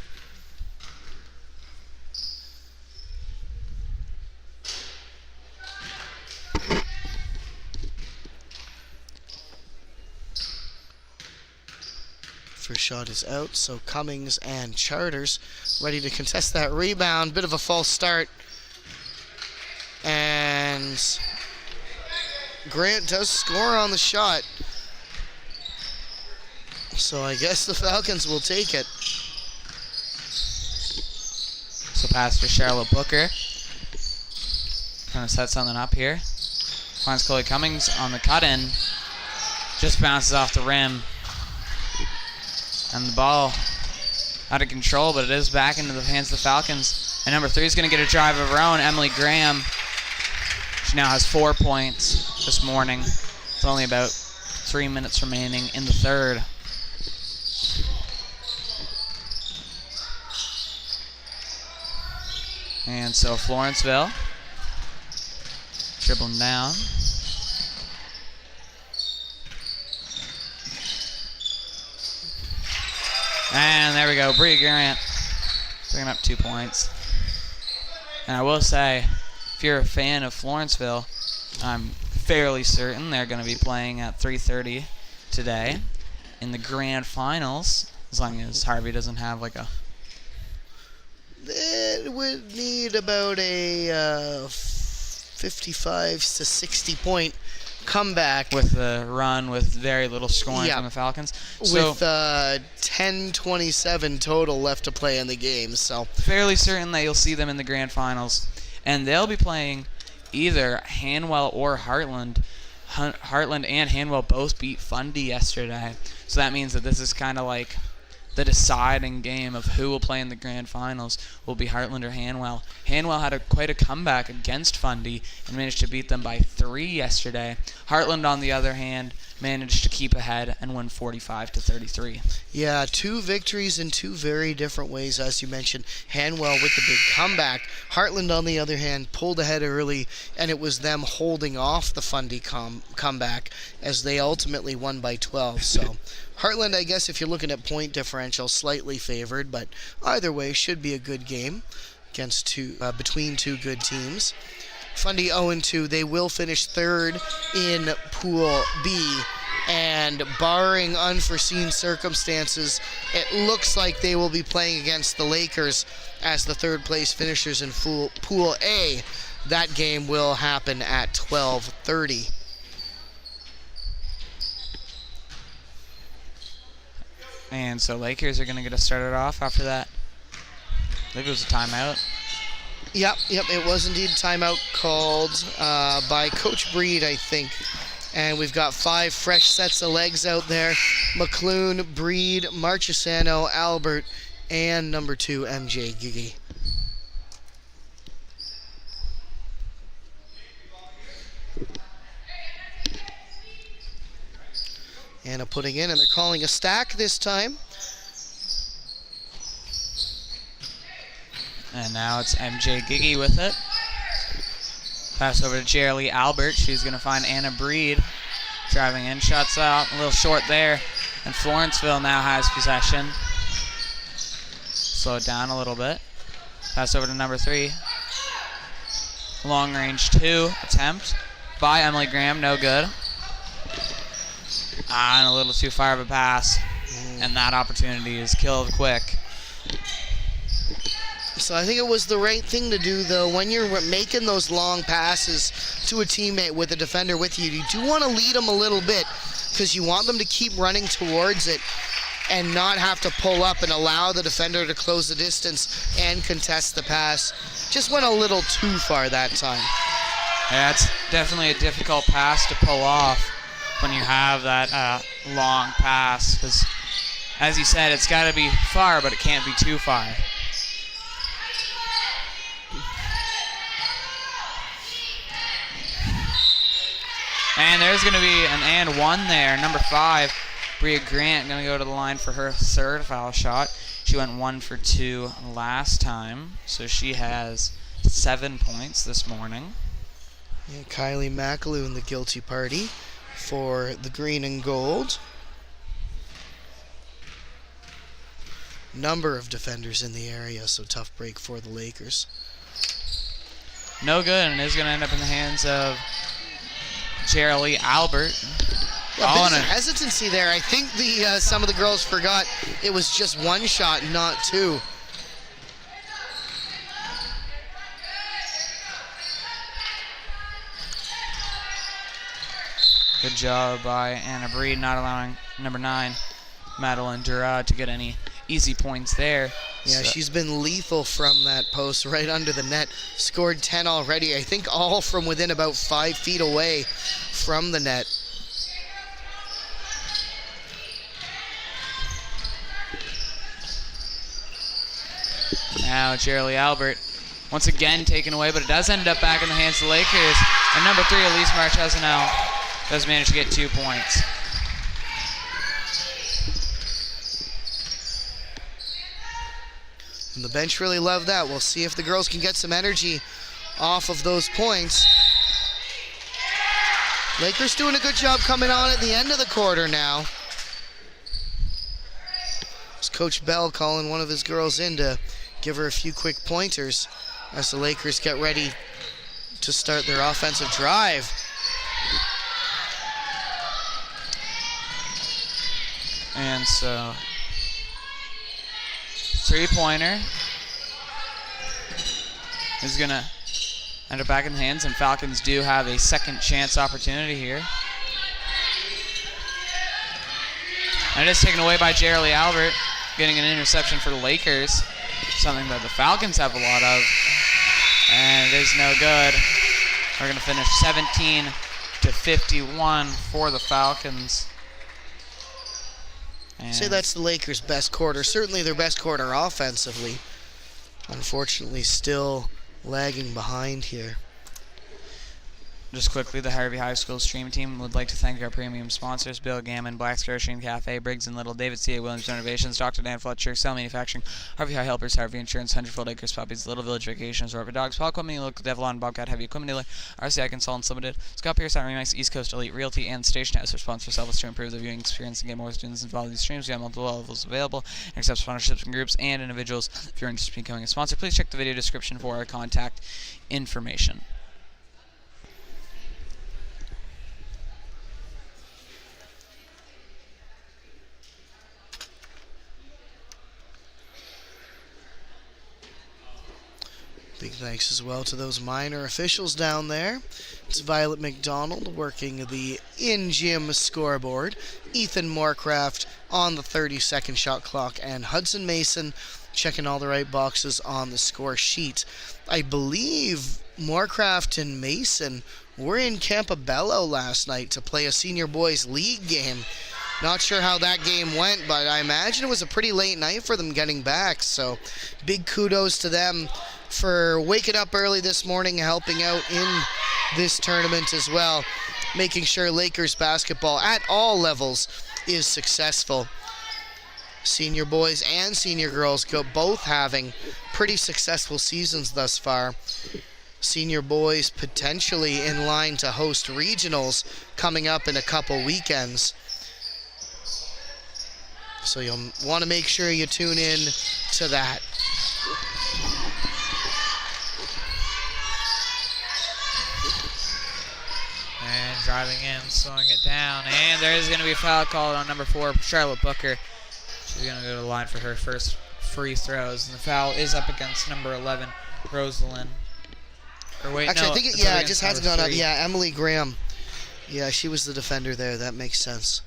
First shot is out, so Cummings and Charters ready to contest that rebound. Bit of a false start. And Grant does score on the shot. So I guess the Falcons will take it. So pass to Charlotte Booker. Trying to set something up here. Finds Chloe Cummings on the cut-in. Just bounces off the rim. And the ball out of control, but it is back into the hands of the Falcons. And number 3 is going to get a drive of her own, Emily Graham. She now has 4 points this morning. It's only about 3 minutes remaining in the third. And so Florenceville dribbling down. And there we go, Bria Grant bringing up 2 points. And I will say, if you're a fan of Florenceville, I'm fairly certain they're going to be playing at 3:30 today in the grand finals, as long as Harvey doesn't have like a... It would need about a 55 to 60 point comeback. With the run with very little scoring from the Falcons. So, with 10:27 total left to play in the game. So fairly certain that you'll see them in the grand finals. And they'll be playing either Hanwell or Heartland. Heartland and Hanwell both beat Fundy yesterday. So that means that this is kind of like the deciding game of who will play in the grand finals will be Heartland or Hanwell. Hanwell had quite a comeback against Fundy and managed to beat them by 3 yesterday. Heartland, on the other hand, managed to keep ahead and win 45-33. Yeah, 2 victories in 2 very different ways, as you mentioned. Hanwell with the big comeback. Heartland, on the other hand, pulled ahead early, and it was them holding off the Fundy comeback as they ultimately won by 12. So Heartland, I guess, if you're looking at point differential, slightly favored, but either way, should be a good game against between 2 good teams. Fundy 0-2. They will finish 3rd in Pool B, and barring unforeseen circumstances, it looks like they will be playing against the Lakers as the 3rd place finishers in Pool A. That game will happen at 12:30. And so Lakers are going to get us started off after that. I believe it was a timeout. Yep, it was indeed a timeout called by Coach Breed, I think. And we've got 5 fresh sets of legs out there. McClune, Breed, Marchesano, Albert, and number 2, MJ Giggy. Anna putting in, and they're calling a stack this time. And now it's MJ Giggy with it. Pass over to Jerry Albert. She's going to find Anna Breed. Driving in, shuts out. A little short there. And Florenceville now has possession. Slow it down a little bit. Pass over to number 3. Long range 2 attempt by Emily Graham. No good. And a little too far of a pass. And that opportunity is killed quick. So I think it was the right thing to do, though. When you're making those long passes to a teammate with a defender with you, you do want to lead them a little bit because you want them to keep running towards it and not have to pull up and allow the defender to close the distance and contest the pass. Just went a little too far that time. Yeah, it's definitely a difficult pass to pull off when you have that long pass because, as you said, it's got to be far, but it can't be too far. And there's going to be an and 1 there. Number 5, Bria Grant, going to go to the line for her 3rd foul shot. She went 1 for 2 last time, so she has 7 points this morning. Yeah, Kylie McAlew in the guilty party for the green and gold. Number of defenders in the area, so tough break for the Lakers. No good, and is going to end up in the hands of Jerry Albert. Yeah, bit of hesitancy there. I think some of the girls forgot it was just 1 shot, not 2. Good job by Anna Breed not allowing number 9, Madeline Durad to get any easy points there. Yeah, So- she's been lethal from that post right under the net. Scored 10 already. I think all from within about 5 feet away from the net. Now Jerry Albert once again taken away, but it does end up back in the hands of the Lakers. And number 3, Elise Marchesino, does manage to get 2 points. And the bench really loved that. We'll see if the girls can get some energy off of those points. Lakers doing a good job coming on at the end of the quarter now. It's Coach Bell calling one of his girls in to give her a few quick pointers as the Lakers get ready to start their offensive drive. And so, 3-pointer is going to end up back in the hands, and Falcons do have a second chance opportunity here. And it is taken away by Jerry Albert, getting an interception for the Lakers, something that the Falcons have a lot of, and it is no good. We're going to finish 17-51 for the Falcons. I'd say that's the Lakers' best quarter. Certainly their best quarter offensively. Unfortunately, still lagging behind here. Just quickly, the Harvey High School stream team would like to thank our premium sponsors: Bill Gammon, Black's Grocery and Café, Briggs and Little, David C.A. Williams Renovations, Dr. Dan Fletcher, Cell Manufacturing, Harvey High Helpers, Harvey Insurance, Hundredfold Acres Puppies, Little Village Vacations, Robert Dogs, Paul Equipment, Local Devlon, Bobcat Heavy Equipment Dealer, RSEI Consultants Ltd, Scott Pierce, Remax, East Coast Elite Realty, and Station House sponsor service to improve the viewing experience and get more students involved in these streams. We have multiple levels available and accept sponsorships from groups and individuals. If you're interested in becoming a sponsor, please check the video description for our contact information. Big thanks as well to those minor officials down there. It's Violet McDonald working the in-gym scoreboard, Ethan Moorcraft on the 30-second shot clock, and Hudson Mason checking all the right boxes on the score sheet. I believe Moorcraft and Mason were in Campobello last night to play a senior boys league game. Not sure how that game went, but I imagine it was a pretty late night for them getting back, so big kudos to them for waking up early this morning, helping out in this tournament as well, making sure Lakers basketball at all levels is successful. Senior boys and senior girls both having pretty successful seasons thus far. Senior boys potentially in line to host regionals coming up in a couple weekends. So you'll want to make sure you tune in to that. And driving in, slowing it down, and there is going to be a foul called on number 4, Charlotte Booker. She's going to go to the line for her first free throws, and the foul is up against number 11, Rosalind. Or wait, actually, no, I think it's it up against just hasn't number gone up. 3. Yeah, Emily Graham. Yeah, she was the defender there. That makes sense.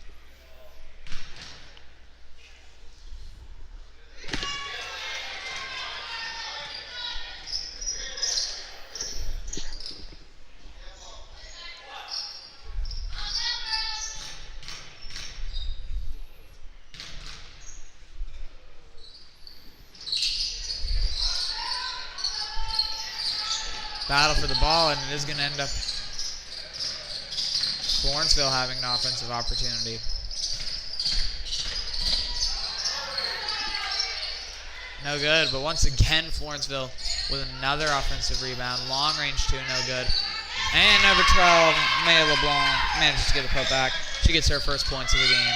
Battle for the ball, and it is going to end up Florenceville having an offensive opportunity. No good, but once again, Florenceville with another offensive rebound. Long range 2, no good. And number 12, Maya LeBlanc, manages to get the put back. She gets her first points of the game.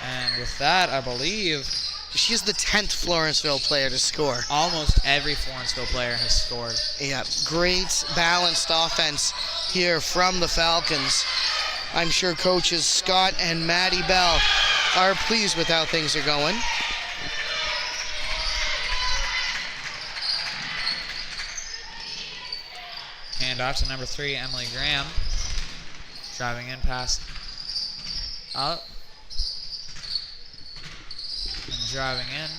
And with that, I believe She's the 10th Florenceville player to score. almost every Florenceville player has scored. Yeah, great balanced offense here from the Falcons. I'm sure coaches Scott and Maddie Bell are pleased with how things are going. Hand off to number 3, Emily Graham. Driving in past. Up. driving in.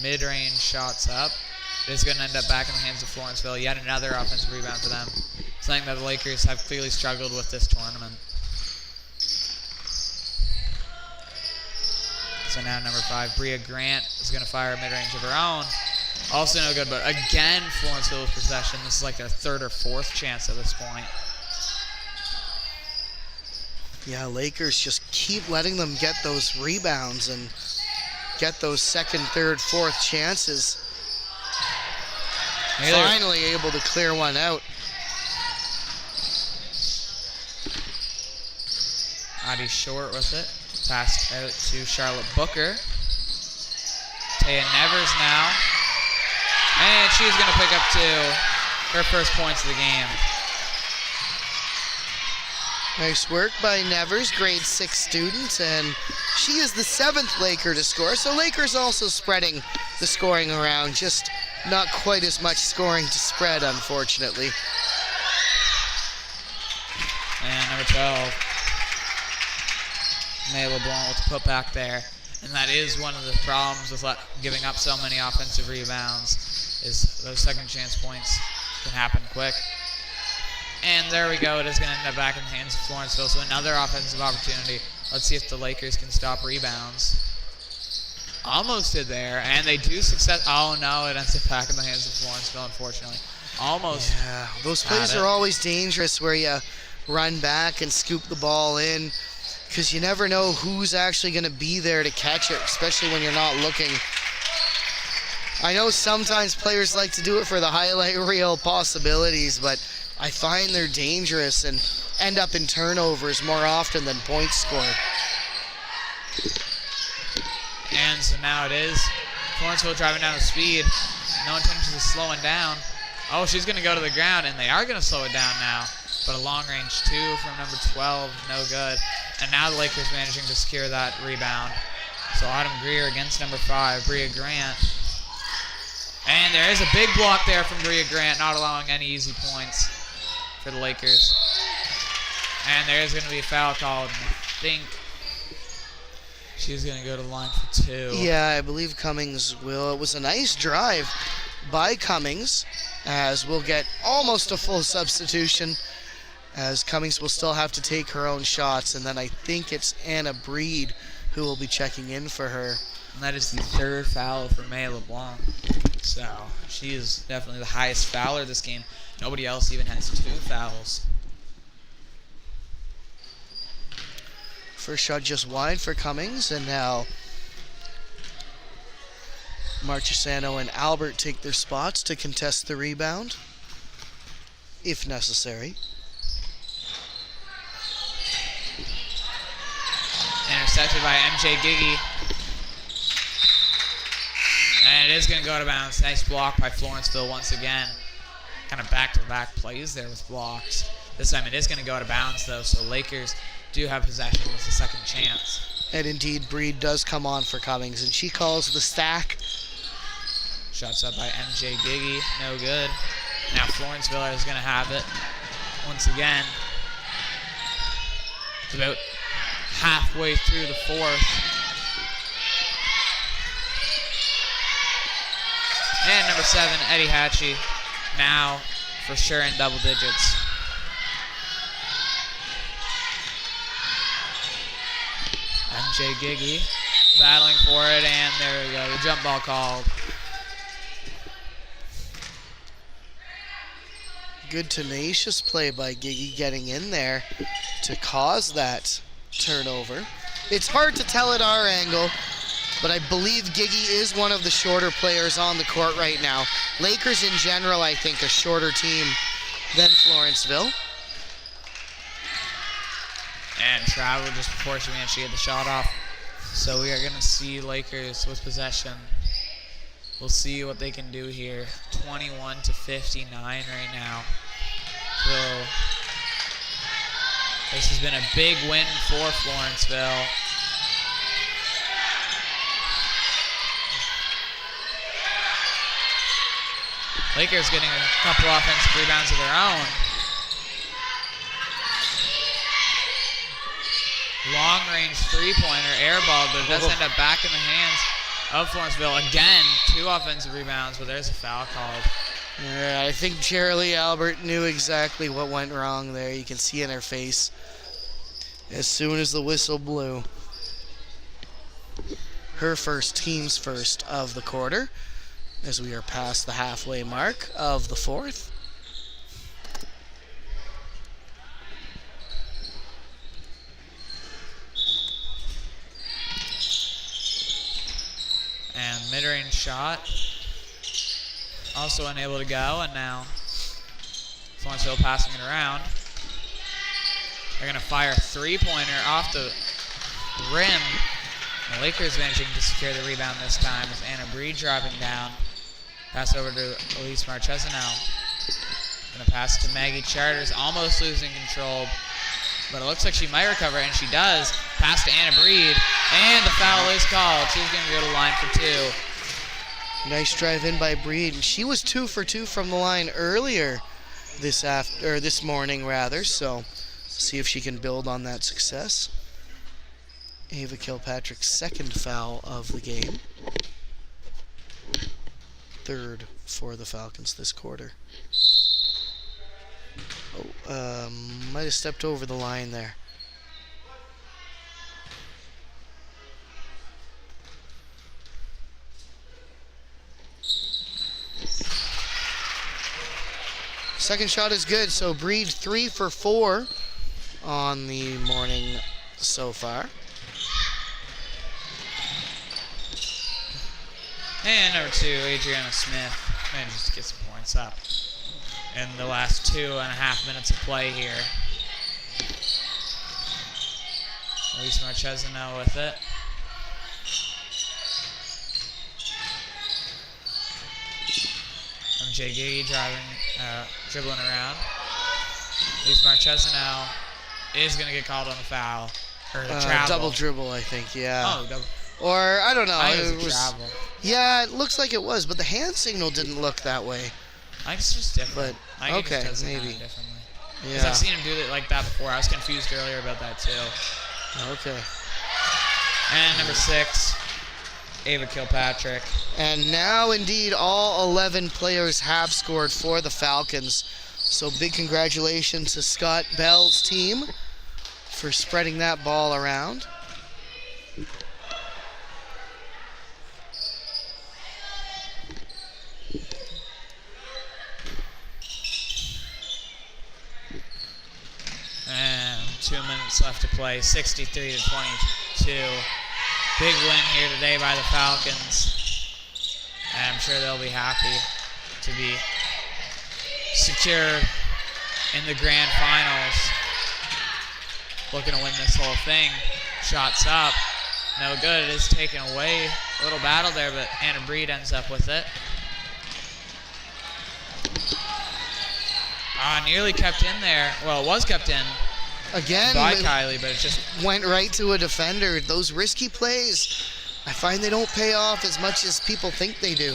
Mid-range shots up. It is going to end up back in the hands of Florenceville. Yet another offensive rebound for them. Something that the Lakers have clearly struggled with this tournament. So now number 5, Bria Grant, is going to fire a mid-range of her own. Also no good, but again, Florenceville with possession. This is like their third or fourth chance at this point. Yeah, Lakers just keep letting them get those rebounds and get those second, third, fourth chances. Finally able to clear one out. Addie short with it. Passed out to Charlotte Booker. Taya Nevers now. And she's going to pick up her first points of the game. Nice work by Nevers, grade 6 student, and she is the 7th Laker to score. So Lakers also spreading the scoring around, just not quite as much scoring to spread, unfortunately. And number 12, May LeBlanc with the putback there. And that is one of the problems with giving up so many offensive rebounds, is those second chance points can happen quick. And there we go. It is going to end up back in the hands of Florenceville. So another offensive opportunity. Let's see if the Lakers can stop rebounds. Almost did there. And they do success. Oh, no. It ends up back in the hands of Florenceville, unfortunately. Almost. Yeah, those plays are always dangerous where you run back and scoop the ball in, because you never know who's actually going to be there to catch it, especially when you're not looking. I know sometimes players like to do it for the highlight reel possibilities, but I find they're dangerous and end up in turnovers more often than points scored. And so now it is Florenceville driving down with speed. No intentions of slowing down. Oh, she's going to go to the ground, and they are going to slow it down now. But a long range 2 from number 12, no good. And now the Lakers managing to secure that rebound. So Autumn Greer against number 5, Bria Grant. And there is a big block there from Bria Grant, not allowing any easy points for the Lakers. And there is going to be a foul called. And I think she's going to go to the line for 2. Yeah, I believe Cummings will. It was a nice drive by Cummings, as we'll get almost a full substitution, as Cummings will still have to take her own shots. And then I think it's Anna Breed who will be checking in for her. And that is the 3rd foul for May LeBlanc. So she is definitely the highest fouler this game. Nobody else even has 2 fouls. First shot just wide for Cummings, and now Marchesano and Albert take their spots to contest the rebound, if necessary. Intercepted by MJ Giggy. And it is going to go out of bounds. Nice block by Florenceville once again. Kind of back-to-back plays there with blocks. This time it is going to go out of bounds, though, so Lakers do have possession with a second chance. And indeed, Breed does come on for Cummings, and she calls the stack. Shots up by MJ Giggy, no good. Now Florenceville is going to have it once again. It's about halfway through the 4th. And number 7, Eddie Hatchie, now for sure in double digits. MJ Giggy battling for it, and there we go, the jump ball called. Good tenacious play by Giggy getting in there to cause that turnover. It's hard to tell at our angle, but I believe Giggy is one of the shorter players on the court right now. Lakers in general, I think, a shorter team than Florenceville. And traveled just before she managed to get the shot off. So we are going to see Lakers with possession. We'll see what they can do here. 21-59 right now. So this has been a big win for Florenceville. Lakers getting a couple offensive rebounds of their own. Long-range three-pointer, airball, but it does end up back in the hands of Florenceville. Again, 2 offensive rebounds, but there's a foul called. Yeah, I think Cherylee Albert knew exactly what went wrong there. You can see in her face as soon as the whistle blew. Her first, team's first of the quarter, as we are past the halfway mark of the fourth. And mid-range shot, also unable to go, and now Florenceville passing it around. They're going to fire a three-pointer off the rim. The Lakers managing to secure the rebound this time with Anna Breed driving down. Pass over to Elise Marchesino. Going to pass to Maggie Charters, almost losing control, but it looks like she might recover, and she does. Pass to Anna Breed, and the foul is called. She's going to go to line for 2. Nice drive in by Breed. She was 2 for 2 from the line earlier this morning, rather. So, see if she can build on that success. Ava Kilpatrick's second foul of the game. 3rd for the Falcons this quarter. Oh, might have stepped over the line there. Second shot is good, so Breed 3 for 4 on the morning so far. And number 2, Adriana Smith, manages to get some points up in the last 2.5 minutes of play here. Elise Marchesino with it. MJ Giggy dribbling around. Elise Marchesino is going to get called on the foul. Or the travel. Double dribble, I think, yeah. Oh, double. Or, I don't know. I think it was a travel. Yeah, it looks like it was, but the hand signal didn't look that way. I think it's just different. But, I think okay, it just does it maybe. kind of differently. Yeah. Because I've seen him do it like that before. I was confused earlier about that, too. Okay. And number 6, Ava Kilpatrick. And now, indeed, all 11 players have scored for the Falcons. So big congratulations to Scott Bell's team for spreading that ball around. And 2 minutes left to play, 63-22. Big win here today by the Falcons. And I'm sure they'll be happy to be secure in the grand finals. Looking to win this whole thing. Shots up. No good. It is taken away. A little battle there, but Anna Breed ends up with it. Nearly kept in there. Well, it was kept in Again, by Kylie, but it just went right to a defender. Those risky plays, I find they don't pay off as much as people think they do.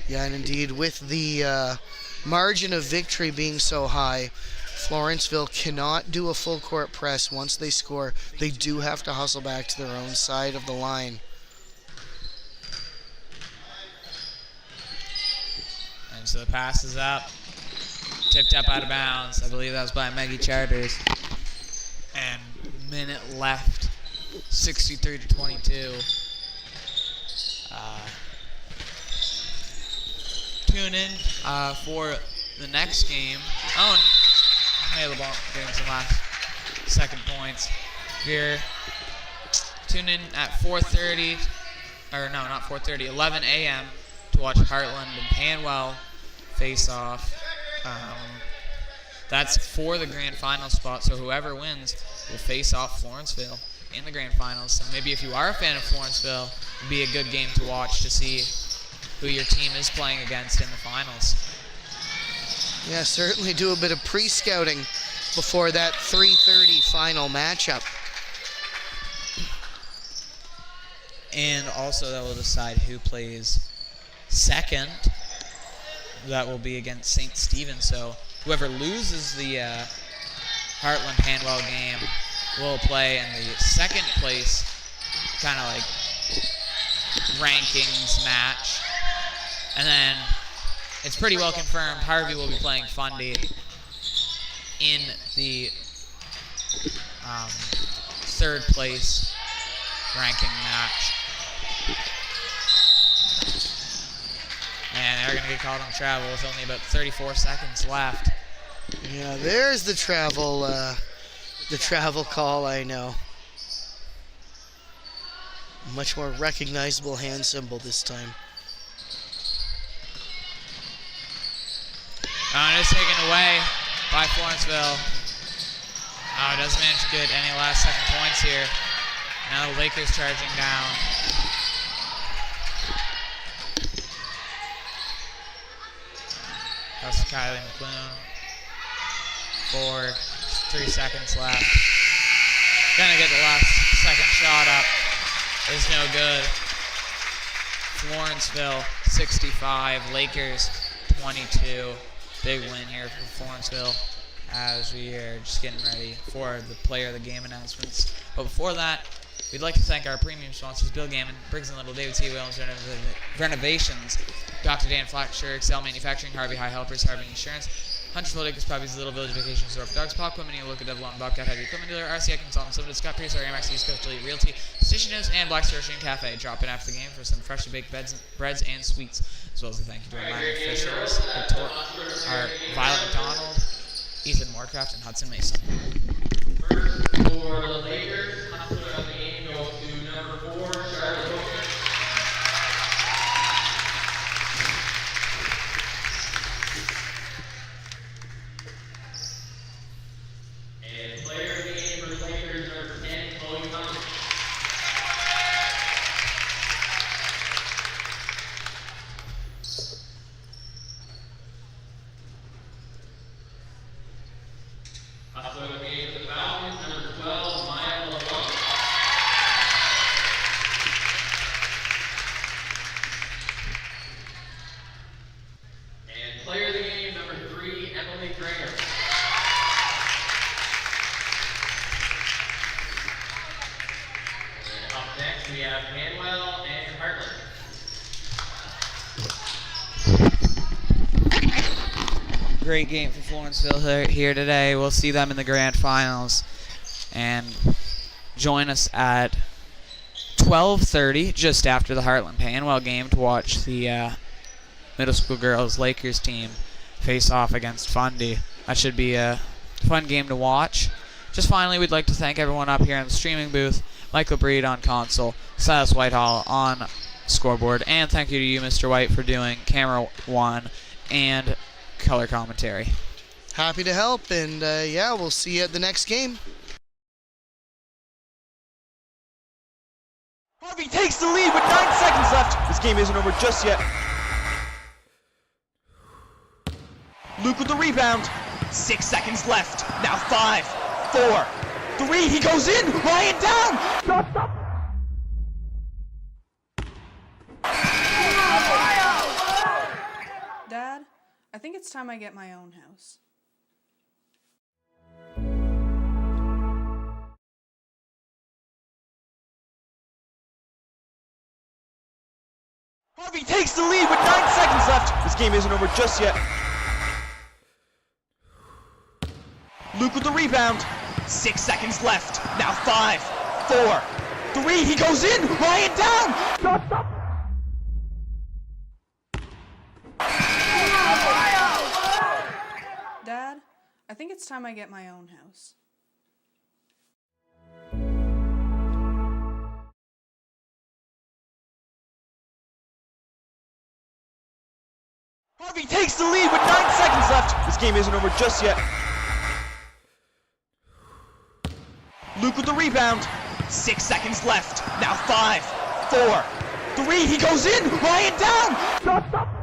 Yeah, and indeed, with the margin of victory being so high, Florenceville cannot do a full court press once they score. They do have to hustle back to their own side of the line. And so the pass is up. Tipped up out of bounds. I believe that was by Maggie Charters. And minute left. 63-22. Tune in for the next game. Oh, and Hale getting some last second points here. Tune in at 4:30, or no, not 4:30, 11 a.m. to watch Heartland and Panwell face off. That's for the grand final spot, so whoever wins will face off Florenceville in the grand finals. So maybe if you are a fan of Florenceville, it'd be a good game to watch to see who your team is playing against in the finals. Yeah, certainly do a bit of pre-scouting before that 3:30 final matchup. And also that will decide who plays second. That will be against St. Stephen. So whoever loses the Heartland Handwell game will play in the second place kind of like rankings match. And then it's pretty well confirmed Harvey will be playing Fundy in the third place ranking match. And they're going to get called on travel with only about 34 seconds left. Yeah, there's the travel call, I know. Much more recognizable hand symbol this time. It is taken away by Florenceville. It doesn't manage to get any last second points here. Now the Lakers charging down. That's Kylie McClune. 3 seconds left. Gonna get the last second shot up. Is no good. Florenceville 65, Lakers 22. Big win here for Florenceville as we are just getting ready for the player of the game announcements. But before that, we'd like to thank our premium sponsors, Bill Gammon, Briggs and Little, David T. Williams, Renovations, Dr. Dan Fletcher, Excel Manufacturing, Harvey High Helpers, Harvey Insurance, Hundredfold Acres Puppies, Little Village Vacation Store for Dogs, Paw Equipment, Look at Devil on Bobcat, Heavy Equipment Dealer, RSEI Consultants Ltd, Scott Pierce, our Amex East Coast Elite Realty, Stationers, and Black Star and Café. Drop in after the game for some freshly baked breads and sweets, as well as a thank you to our minor officials, our Violet McDonald, Ethan Moorcraft, and Hudson Mason. First for the Lakers, Hudson of the game goes to number 4, Charlotte Oaken. And player of the game for the Lakers, number 10, Chloe Thompson. Also of the game for the Falcons, number 12, Maya LeBlanc. And player of the game, number 3, Emily Granger. And up next, we have Manuel and Hartland. Great game for Florenceville here today. We'll see them in the grand finals. And join us at 12:30, just after the Heartland Panwell game, to watch the middle school girls Lakers team face off against Fundy. That should be a fun game to watch. Just finally, we'd like to thank everyone up here in the streaming booth, Michael Breed on console, Silas Whitehall on scoreboard, and thank you to you, Mr. White, for doing camera 1 and color commentary. Happy to help, and yeah, we'll see you at the next game. Harvey takes the lead with 9 seconds left. This game isn't over just yet. Luke with the rebound. 6 seconds left. Now 5, 4, 3. He goes in. Ryan down. Stop, stop. Dad, I think it's time I get my own house. Harvey takes the lead with 9 seconds left. This game isn't over just yet. Luke with the rebound. 6 seconds left. Now 5, 4, 3. He goes in. Ryan down. Stop, stop. Dad, I think it's time I get my own house. Harvey takes the lead with 9 seconds left. This game isn't over just yet. Luke with the rebound. 6 seconds left. Now 5, 4, 3. He goes in. Ryan down. Stop, stop.